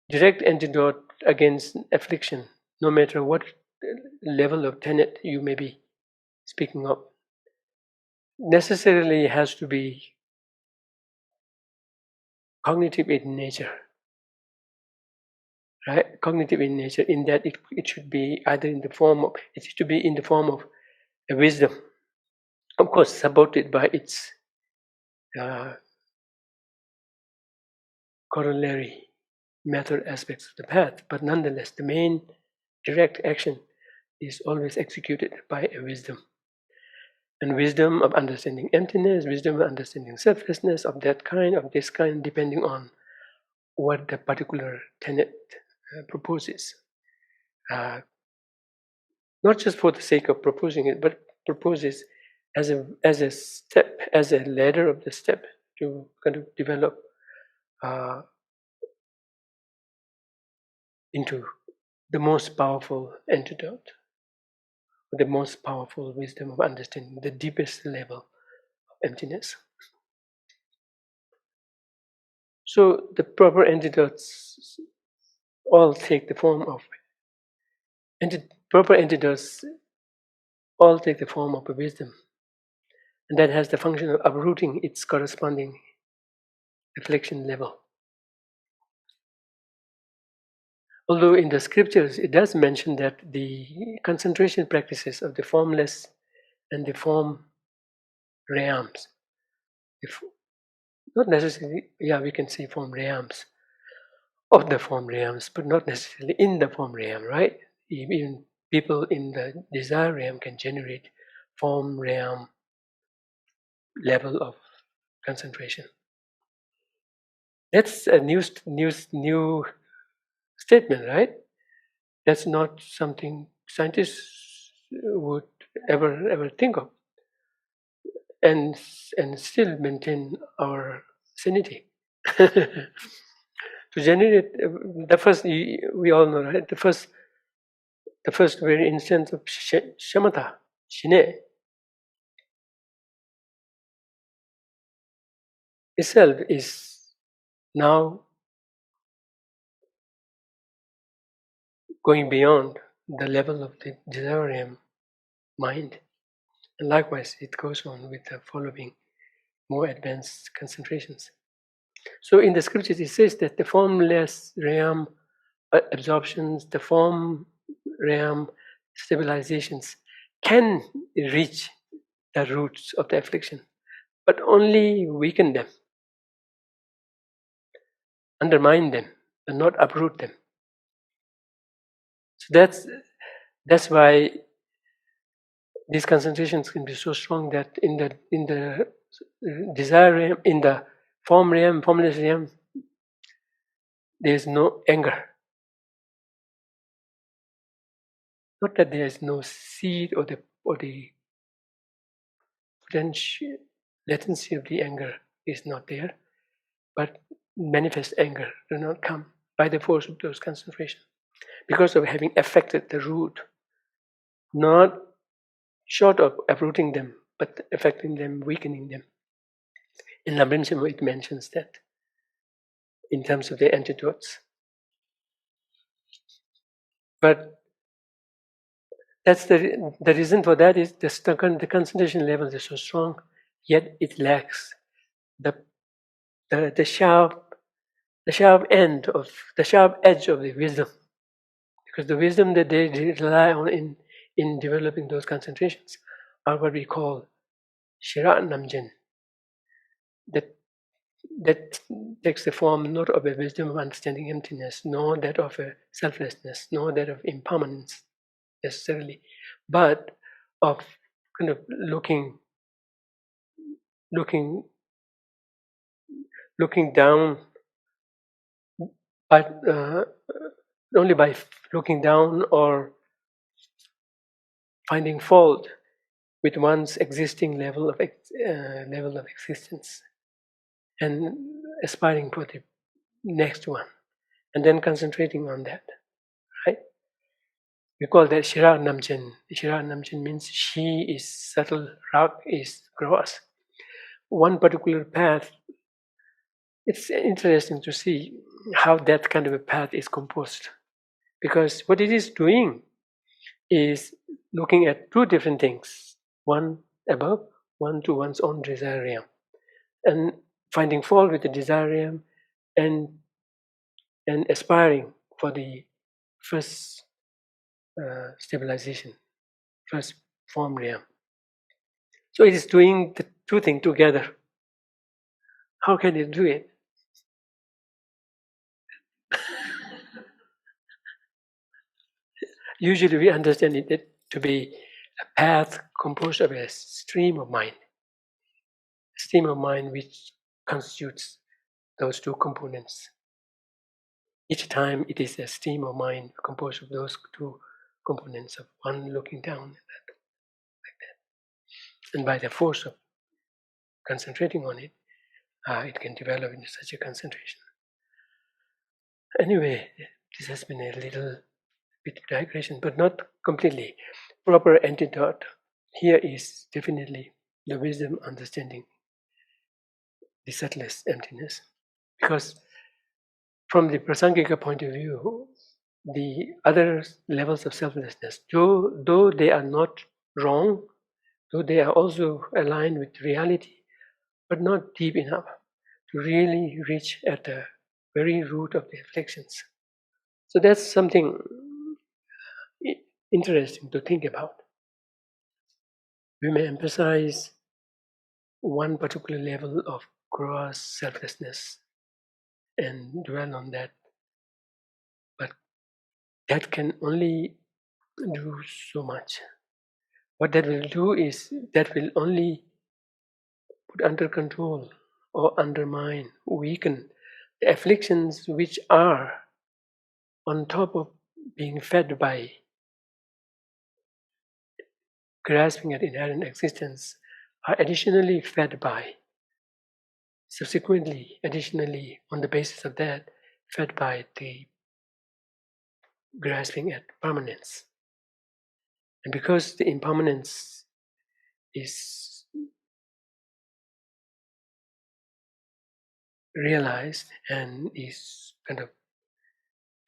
direct antidote against affliction, no matter what level of tenet you may be speaking of, necessarily has to be cognitive in nature, right? Cognitive in nature, in that it should be either in the form of a wisdom, of course, supported by its corollary method aspects of the path, but nonetheless, the main direct action is always executed by a wisdom. And wisdom of understanding emptiness, wisdom of understanding selflessness, of this kind, depending on what the particular tenet proposes. Not just for the sake of proposing it, but proposes as a step, as a ladder of the step to kind of develop into the most powerful antidote, the most powerful wisdom of understanding the deepest level of emptiness. So the proper antidotes all take the form of proper antidotes all take the form of a wisdom, and that has the function of uprooting its corresponding affliction level. Although in the scriptures it does mention that the concentration practices of the formless and the form realms, if not necessarily, we can say form realms of the form realms, but not necessarily in the form realm, right? Even people in the desire realm can generate form realm level of concentration. That's a new statement, right? That's not something scientists would ever think of, and still maintain our sanity. To generate the first, we all know, right? The first very instance of shamatha, shine, itself is now going beyond the level of the desire mind. And likewise, it goes on with the following more advanced concentrations. So in the scriptures, it says that the formless realm absorptions, the form realm stabilizations can reach the roots of the affliction, but only weaken them, undermine them, and not uproot them. So that's why these concentrations can be so strong that in the desire realm, in the form realm, formless realm, there is no anger. Not that there is no seed or the potential latency of the anger is not there, but manifest anger do not come by the force of those concentrations because of having affected the root, not short of uprooting them, but affecting them, weakening them. In Lamrinchimo, it mentions that in terms of the antidotes. But that's the reason for that is the concentration levels are so strong, yet it lacks the sharp end of the sharp edge of the wisdom, because the wisdom that they rely on in developing those concentrations are what we call Shira Namgyal, that takes the form not of a wisdom of understanding emptiness, nor that of a selflessness, nor that of impermanence necessarily, but of kind of looking down, but only by looking down or finding fault with one's existing level of existence and aspiring for the next one, and then concentrating on that, right? We call that Shira Namgyal. Shira Namgyal means she is subtle, rock is gross. One particular path, it's interesting to see how that kind of a path is composed, because what it is doing is looking at two different things, one above, one to one's own desire realm, and finding fault with the desire realm, and aspiring for the first stabilization, first form realm. So it is doing the two things together. How can it do it? Usually we understand it to be a path composed of a stream of mind which constitutes those two components. Each time it is a stream of mind composed of those two components, of one looking down like that. And by the force of concentrating on it, it can develop into such a concentration. Anyway, this has been a little bit digression, but not completely. Proper antidote here is definitely the wisdom understanding the subtlest emptiness, Because from the Prasangika point of view, the other levels of selflessness, though they are not wrong, though they are also aligned with reality, but not deep enough to really reach at the very root of the afflictions. So that's something interesting to think about. We may emphasize one particular level of gross selflessness and dwell on that, but that can only do so much. What that will do is that will only put under control or undermine, weaken the afflictions which are on top of being fed by grasping at inherent existence, are additionally fed by, subsequently, additionally, on the basis of that, fed by the grasping at permanence. And because the impermanence is realized and is kind of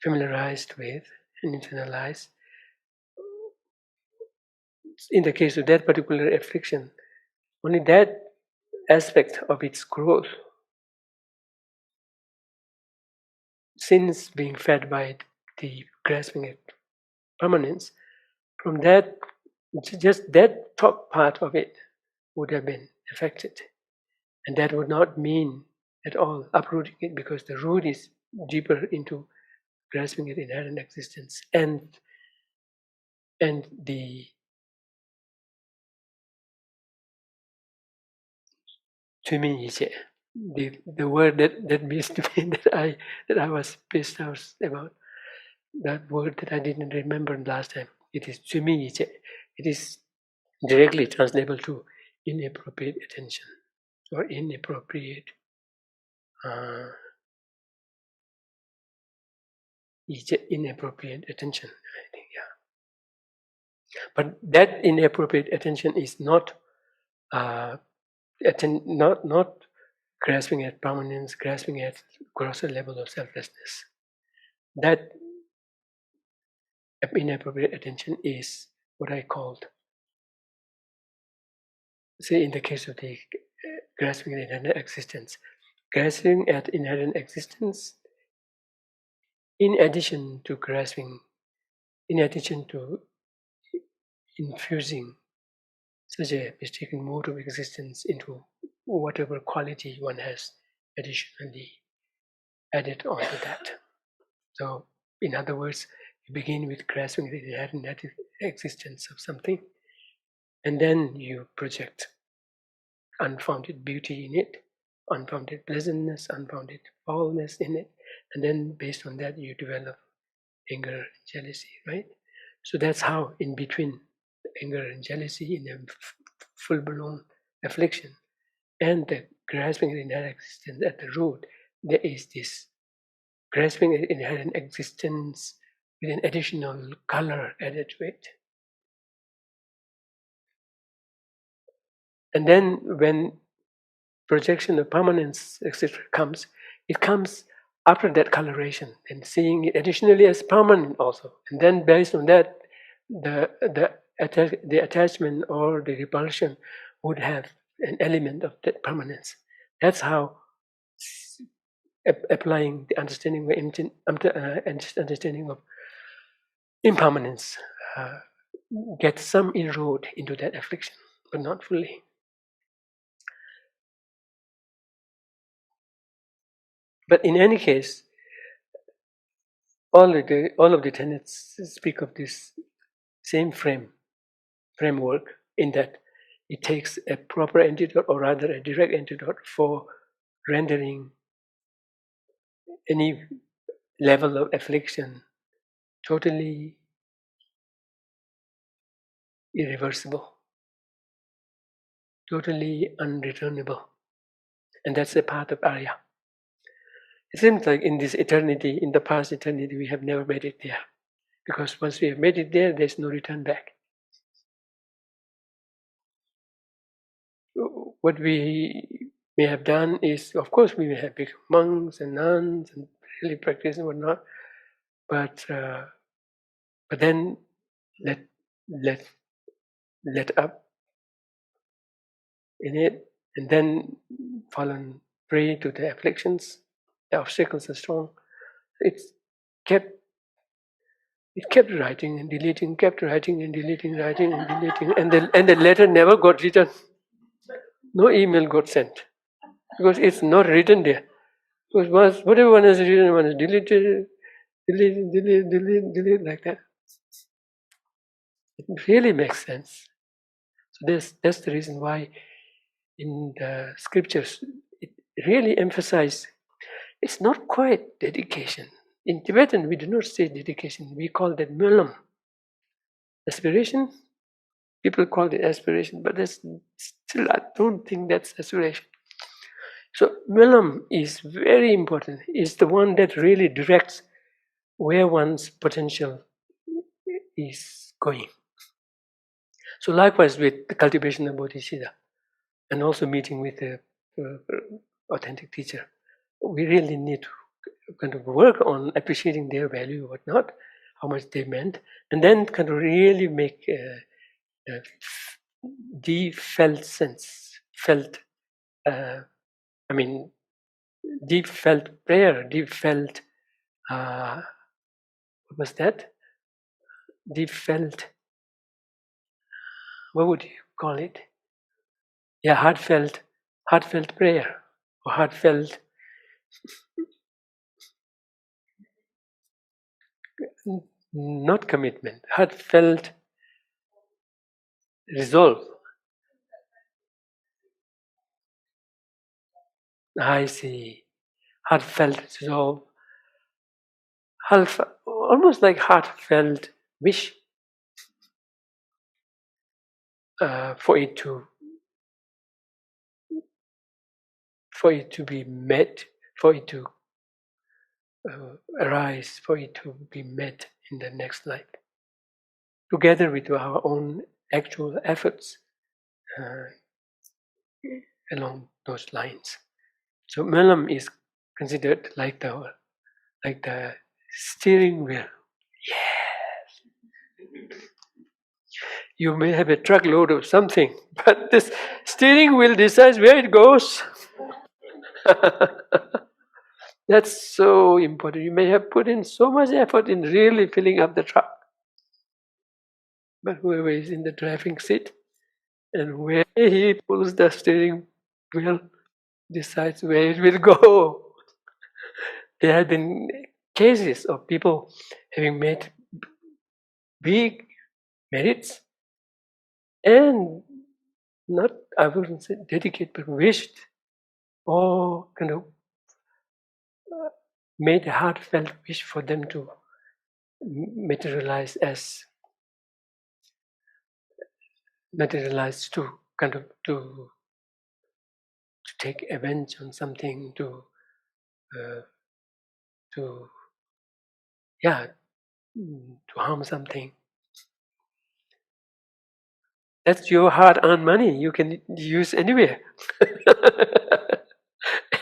familiarized with and internalized, in the case of that particular affliction, only that aspect of its growth, since being fed by the grasping at permanence, from that, just that top part of it would have been affected. And that would not mean at all uprooting it, because the root is deeper into grasping at inherent existence and the the word that missed me that I was pissed out about, that word that I didn't remember last time. It is It is directly translatable to inappropriate attention or inappropriate inappropriate attention, I think, yeah. But that inappropriate attention is not not grasping at permanence, grasping at grosser level of selflessness. That inappropriate attention is what I called, say, in the case of the grasping at inherent existence, grasping at inherent existence, in addition to grasping, in addition to infusing such a mistaken mode of existence into whatever quality one has additionally added onto that. So, in other words, you begin with grasping the inherent existence of something, and then you project unfounded beauty in it, unfounded pleasantness, unfounded foulness in it, and then based on that you develop anger and jealousy, right? So that's how, in between anger and jealousy in a full-blown affliction and the grasping at inherent existence at the root, there is this grasping at inherent existence with an additional color added to it. And then when projection of permanence, etc., comes, it comes after that coloration and seeing it additionally as permanent also. And then based on that, the attachment or the repulsion would have an element of that permanence. That's how applying the understanding of impermanence gets some inroad into that affliction, but not fully. But in any case, all of the tenets speak of this same framework, in that it takes a proper antidote, or rather a direct antidote, for rendering any level of affliction totally irreversible, totally unreturnable. And that's the path of Arya. It seems like in this eternity, in the past eternity, we have never made it there. Because once we have made it there, there's no return back. What we may have done is, of course, we may have become monks and nuns and really practice and whatnot, but then let let let up in it, and then fallen prey to the afflictions. The obstacles are strong. It's kept it kept writing and deleting, kept writing and deleting, writing and deleting, and the letter never got written. No email got sent because it's not written there. Because whatever one has written, one has deleted, delete like that. It really makes sense. So that's the reason why in the scriptures it really emphasizes it's not quite dedication. In Tibetan, we do not say dedication. We call that mulam. Aspiration. People call it aspiration, but that's still, I don't think that's aspiration. So mulam is very important. It's the one that really directs where one's potential is going. So likewise with the cultivation of bodhicitta, and also meeting with the authentic teacher, we really need to kind of work on appreciating their value or whatnot, how much they meant, and then kind of really make a deep felt sense, deep felt prayer, deep felt, what was that? Deep felt, what would you call it? Yeah, heartfelt prayer, or heartfelt, not commitment, heartfelt resolve. I see. Heartfelt resolve, almost like heartfelt wish for it to be met, for it to arise, for it to be met in the next life, together with our own actual efforts along those lines. So melam is considered like the steering wheel. Yes. You may have a truckload of something, but this steering wheel decides where it goes. That's so important. You may have put in so much effort in really filling up the truck, but whoever is in the driving seat and where he pulls the steering wheel decides where it will go. There have been cases of people having made big merits and not, I wouldn't say dedicate, but wished or kind of made a heartfelt wish for them to materialize to kind of to take revenge on something, to harm something. That's your hard-earned money. You can use anywhere.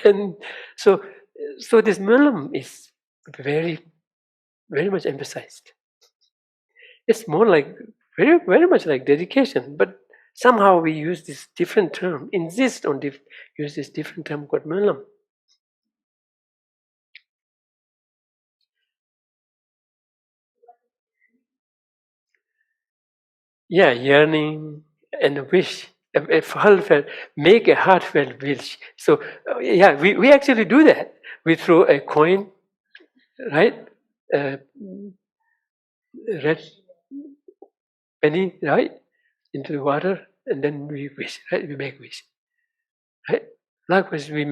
And so this mulam is very, very much emphasized. It's more like very, very much like dedication, but somehow we use this different term, insist on use this different term called mulam. Yeah, yearning and a wish, a heartfelt, make a heartfelt wish. So yeah, we actually do that. We throw a coin, right? Red penny, right, into the water, and then we wish, right? We make wish, right? Likewise, we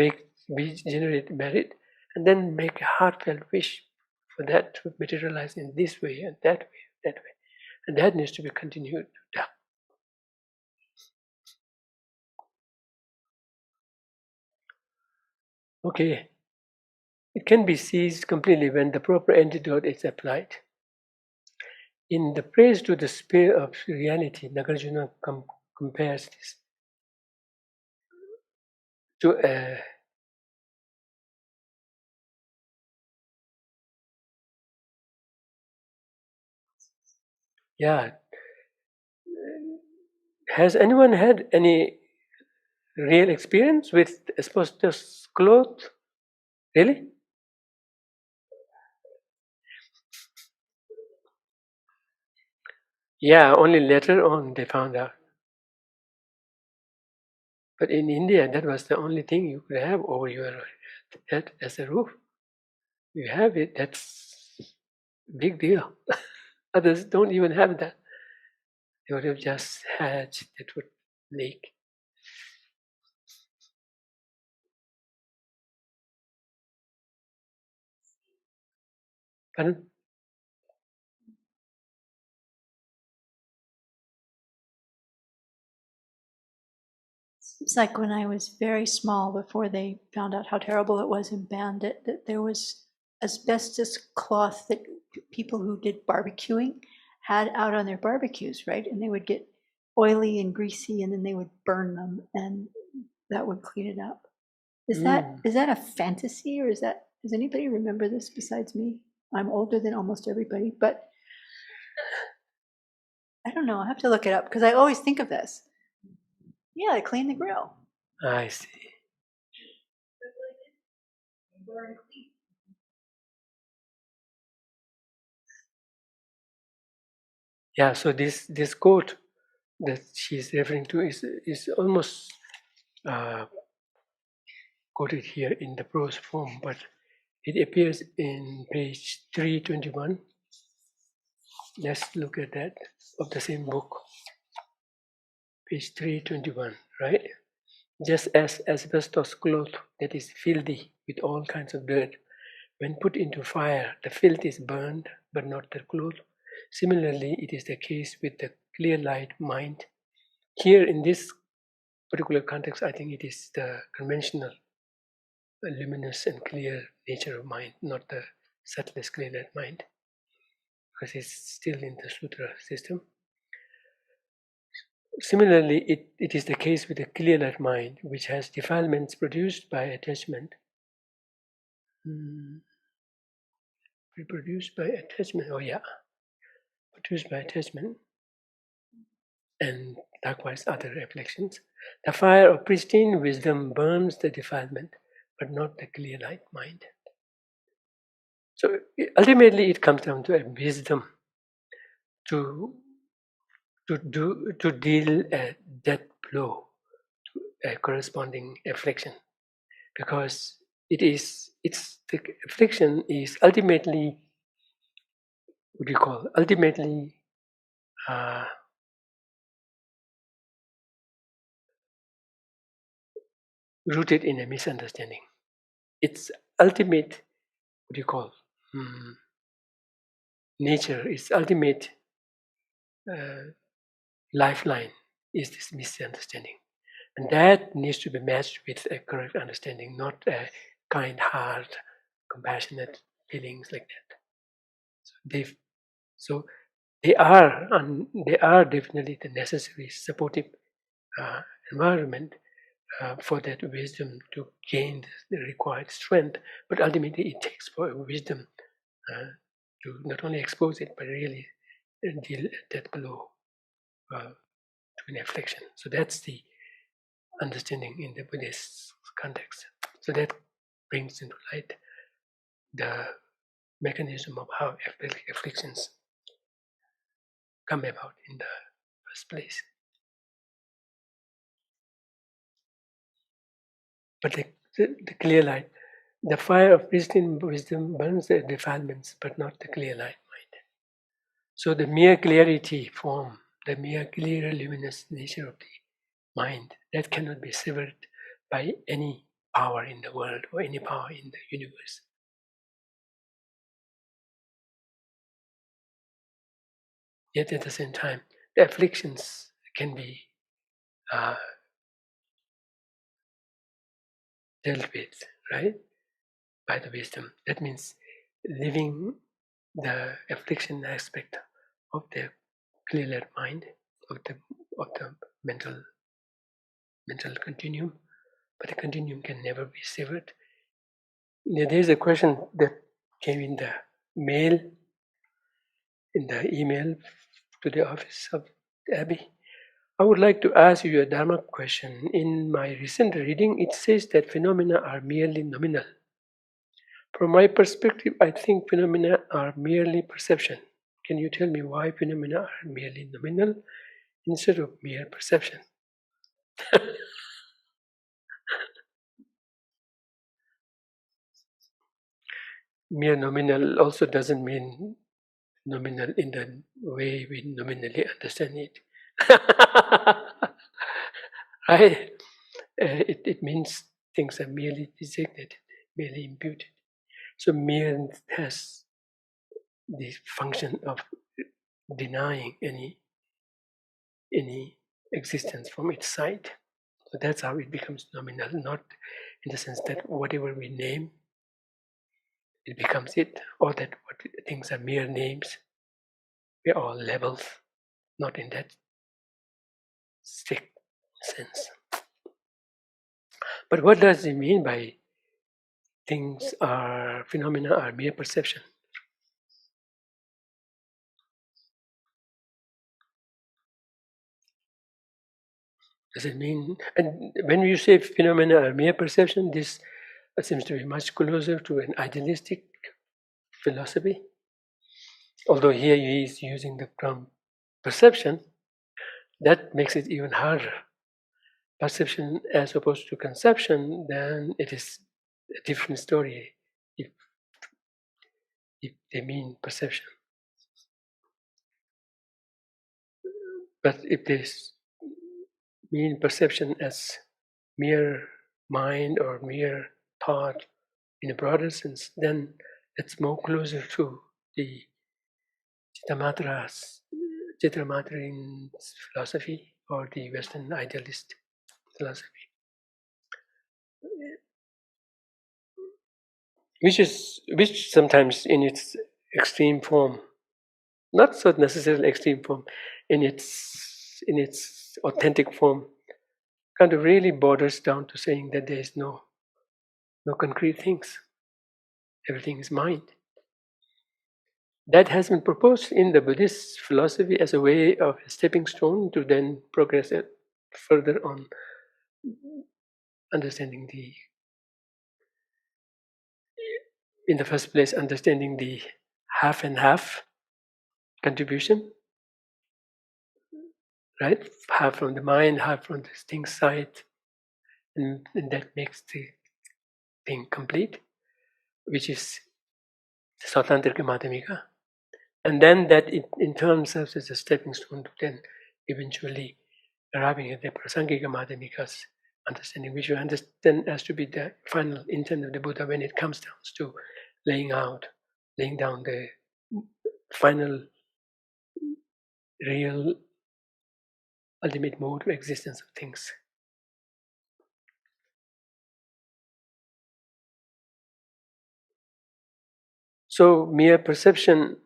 generate merit, and then make a heartfelt wish for that to materialize in this way and that way, and that needs to be continued. Yeah. Okay. It can be seized completely when the proper antidote is applied. In the Praise to the Spear of Reality, Nagarjuna compares this to yeah. Has anyone had any real experience with asbestos cloth? Really? Yeah, only later on they found out. But in India, that was the only thing you could have over your head as a roof. You have it, that's big deal. Others don't even have that. They would have just had that would leak. Pardon? It's like when I was very small, before they found out how terrible it was and banned it, that there was asbestos cloth that people who did barbecuing had out on their barbecues, right? And they would get oily and greasy, and then they would burn them, and that would clean it up. Is that a fantasy, or does anybody remember this besides me? I'm older than almost everybody, but I don't know. I have to look it up because I always think of this. Yeah, they clean the grill. I see. Yeah, so this quote that she's referring to is almost quoted here in the prose form, but it appears in page 321. Let's look at that of the same book, page 321, right? Just as asbestos cloth that is filthy with all kinds of dirt, when put into fire, the filth is burned, but not the cloth. Similarly, it is the case with the clear light mind. Here, in this particular context, I think it is the conventional luminous and clear nature of mind, not the subtlest clear light mind, because it's still in the sutra system. Similarly, it is the case with the clear light mind, which has defilements produced by attachment. Reproduced by attachment, produced by attachment, and likewise other afflictions. The fire of pristine wisdom burns the defilement, but not the clear light mind. So ultimately, it comes down to a wisdom to deal a death blow to a corresponding affliction, because the affliction is ultimately, what do you call, ultimately uh, rooted in a misunderstanding. Its ultimate, what do you call, nature, its ultimate lifeline is this misunderstanding. And that needs to be matched with a correct understanding, not a kind heart, compassionate feelings like that. So they are definitely the necessary supportive environment for that wisdom to gain the required strength. But ultimately, it takes for wisdom to not only expose it, but really deal that blow to an affliction. So that's the understanding in the Buddhist context. So that brings into light the mechanism of how afflictions come about in the first place. But the clear light, the fire of wisdom burns the defilements, but not the clear light mind. So the mere clarity form, the mere clear luminous nature of the mind, that cannot be severed by any power in the world or any power in the universe. Yet at the same time, the afflictions can be uh, dealt with, right, by the wisdom. That means living the affliction aspect of the clear mind, of the mental continuum, but the continuum can never be severed. Now, there's a question that came in the mail, in the email to the office of Abbey. I would like to ask you a Dharma question. In my recent reading, it says that phenomena are merely nominal. From my perspective, I think phenomena are merely perception. Can you tell me why phenomena are merely nominal instead of mere perception? Mere nominal also doesn't mean nominal in the way we nominally understand it. Right? It means things are merely designated, merely imputed. So mere has the function of denying any existence from its side. So that's how it becomes nominal, not in the sense that whatever we name, it becomes it, or that what things are mere names. We're all labels, not in that strict sense. But what does it mean by things are phenomena are mere perception? Does it mean, and when you say phenomena are mere perception, this seems to be much closer to an idealistic philosophy. Although here he is using the term perception, that makes it even harder. Perception as opposed to conception, then it is a different story if they mean perception. But if they mean perception as mere mind or mere thought in a broader sense, then it's more closer to the Chittamatarin philosophy or the Western idealist philosophy, which sometimes in its extreme form, not so necessarily extreme form, in its authentic form, kind of really borders down to saying that there is no concrete things. Everything is mind. That has been proposed in the Buddhist philosophy as a way of a stepping stone to then progress it further on understanding in the first place, understanding the half and half contribution, right? Half from the mind, half from the thing side, and that makes the thing complete, which is the Sautantrika Madhyamika. And then that in turn serves as a stepping stone to then eventually arriving at the Prasangika Madhyamika's understanding, which we understand as to be the final intent of the Buddha when it comes down to laying down the final real ultimate mode of existence of things. So mere perception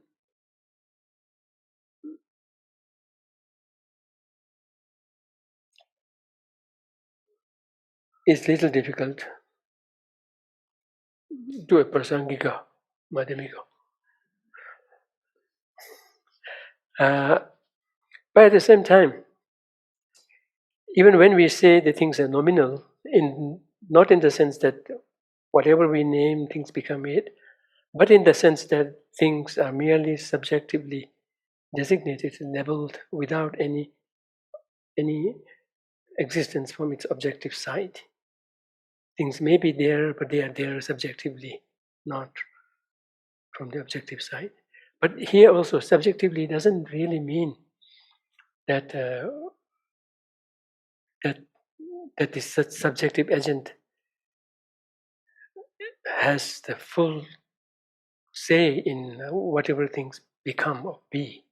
is little difficult to a Prasangika Madhyamika. But at the same time, even when we say the things are nominal, not in the sense that whatever we name, things become it, but in the sense that things are merely subjectively designated and labeled without any existence from its objective side. Things may be there, but they are there subjectively, not from the objective side. But here also, subjectively doesn't really mean that that this subjective agent has the full say in whatever things become or be.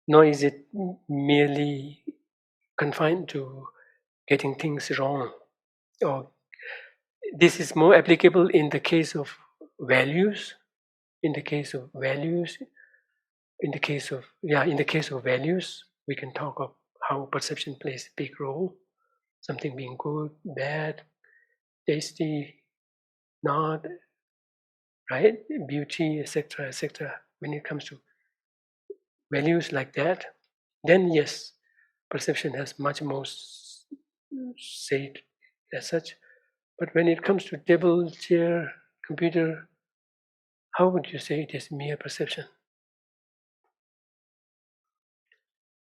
Nor is it merely confined to getting things wrong. Or this is more applicable in the case of values. In the case of values, we can talk of how perception plays a big role. Something being good, bad, tasty, not, right? Beauty, etc., etc. When it comes to values like that, then yes, perception has much more say as such. But when it comes to table, chair, computer, how would you say it is mere perception?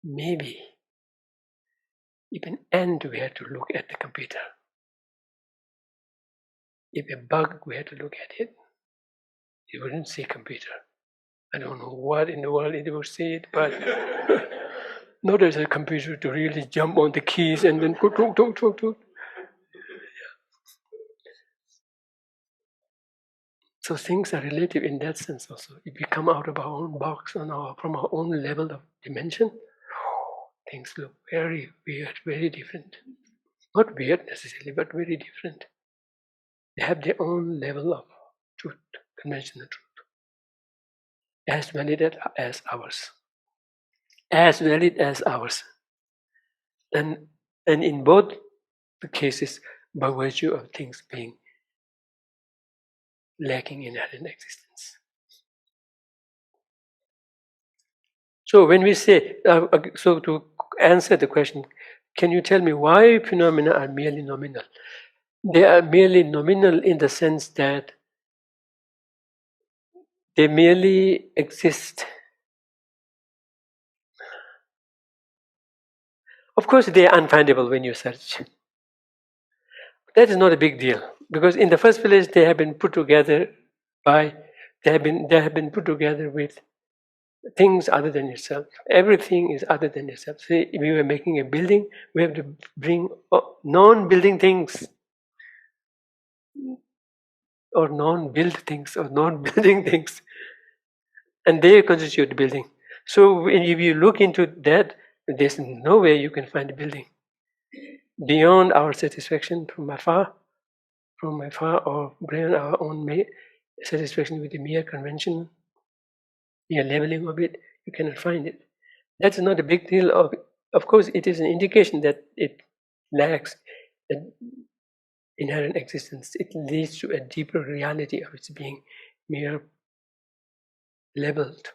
Maybe if an ant were to look at the computer, if a bug were to look at it, it wouldn't say computer. I don't know what in the world it would say it, but not as a computer to really jump on the keys and then talk. So things are relative in that sense also. If we come out of our own box from our own level of dimension, things look very weird, very different. Not weird necessarily, but very different. They have their own level of truth, conventional truth, as valid as ours. As valid as ours. And in both the cases, by virtue of things being lacking inherent existence. So when we say, so to answer the question, can you tell me why phenomena are merely nominal? They are merely nominal in the sense that they merely exist. Of course, they are unfindable when you search. That is not a big deal, because in the first place they have been put together they have been put together with things other than yourself. Everything is other than yourself. Say if we were making a building, we have to bring non-building things or non-built things or non-building things, and they constitute the building. So if you look into that, there's no way you can find a building beyond our satisfaction from afar, or beyond our own satisfaction with the mere convention, mere labeling of it. You cannot find it. That's not a big deal. Of course, it is an indication that it lacks an inherent existence. It leads to a deeper reality of its being mere labeled.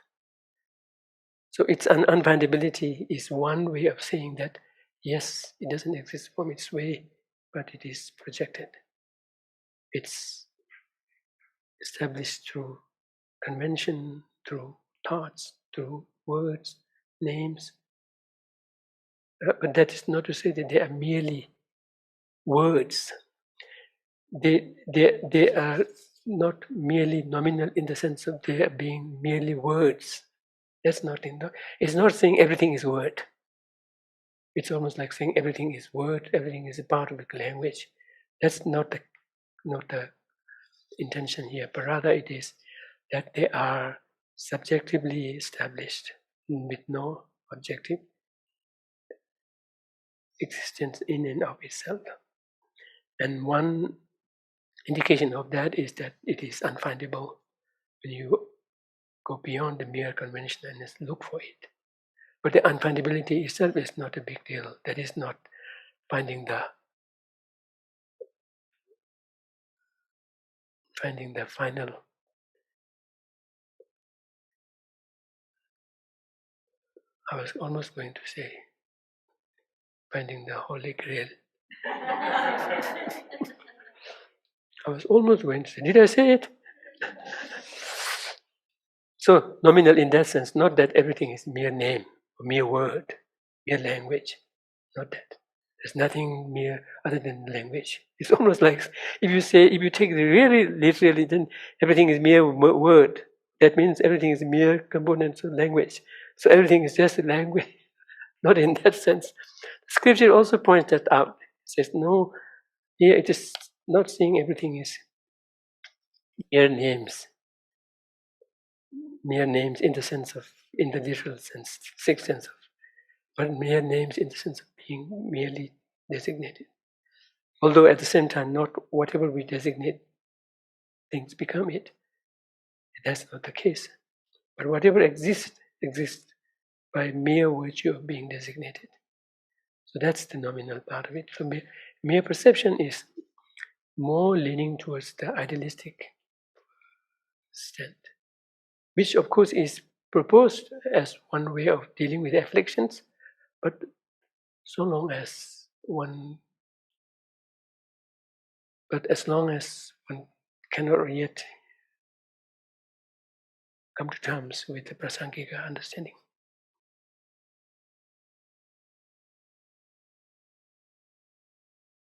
So its unfindability is one way of saying that, yes, it doesn't exist from its way, but it is projected. It's established through convention, through thoughts, through words, names. But that is not to say that they are merely words. They are not merely nominal in the sense of they are being merely words. That's not it's not saying everything is word. It's almost like saying everything is word, everything is a part of the language. That's not the intention here, but rather it is that they are subjectively established with no objective existence in and of itself. And one indication of that is that it is unfindable when you go beyond the mere convention and just look for it. But the unfindability itself is not a big deal. That is not finding the final. I was almost going to say finding the Holy Grail. I was almost going to say, did I say it? So nominal in that sense, not that everything is mere name, mere word, mere language. Not that. There's nothing mere other than language. It's almost like if you take it really literally, then everything is mere word. That means everything is mere components of language. So everything is just a language. Not in that sense. Scripture also points that out. It says, no, here it is not saying everything is mere names. Mere names in the literal sense, sixth sense of, but mere names in the sense of being merely designated. Although at the same time, not whatever we designate, things become it. That's not the case. But whatever exists by mere virtue of being designated. So that's the nominal part of it. So mere perception is more leaning towards the idealistic stand, which of course is proposed as one way of dealing with afflictions, but so long as one, but as long as one cannot yet come to terms with the prasangika understanding.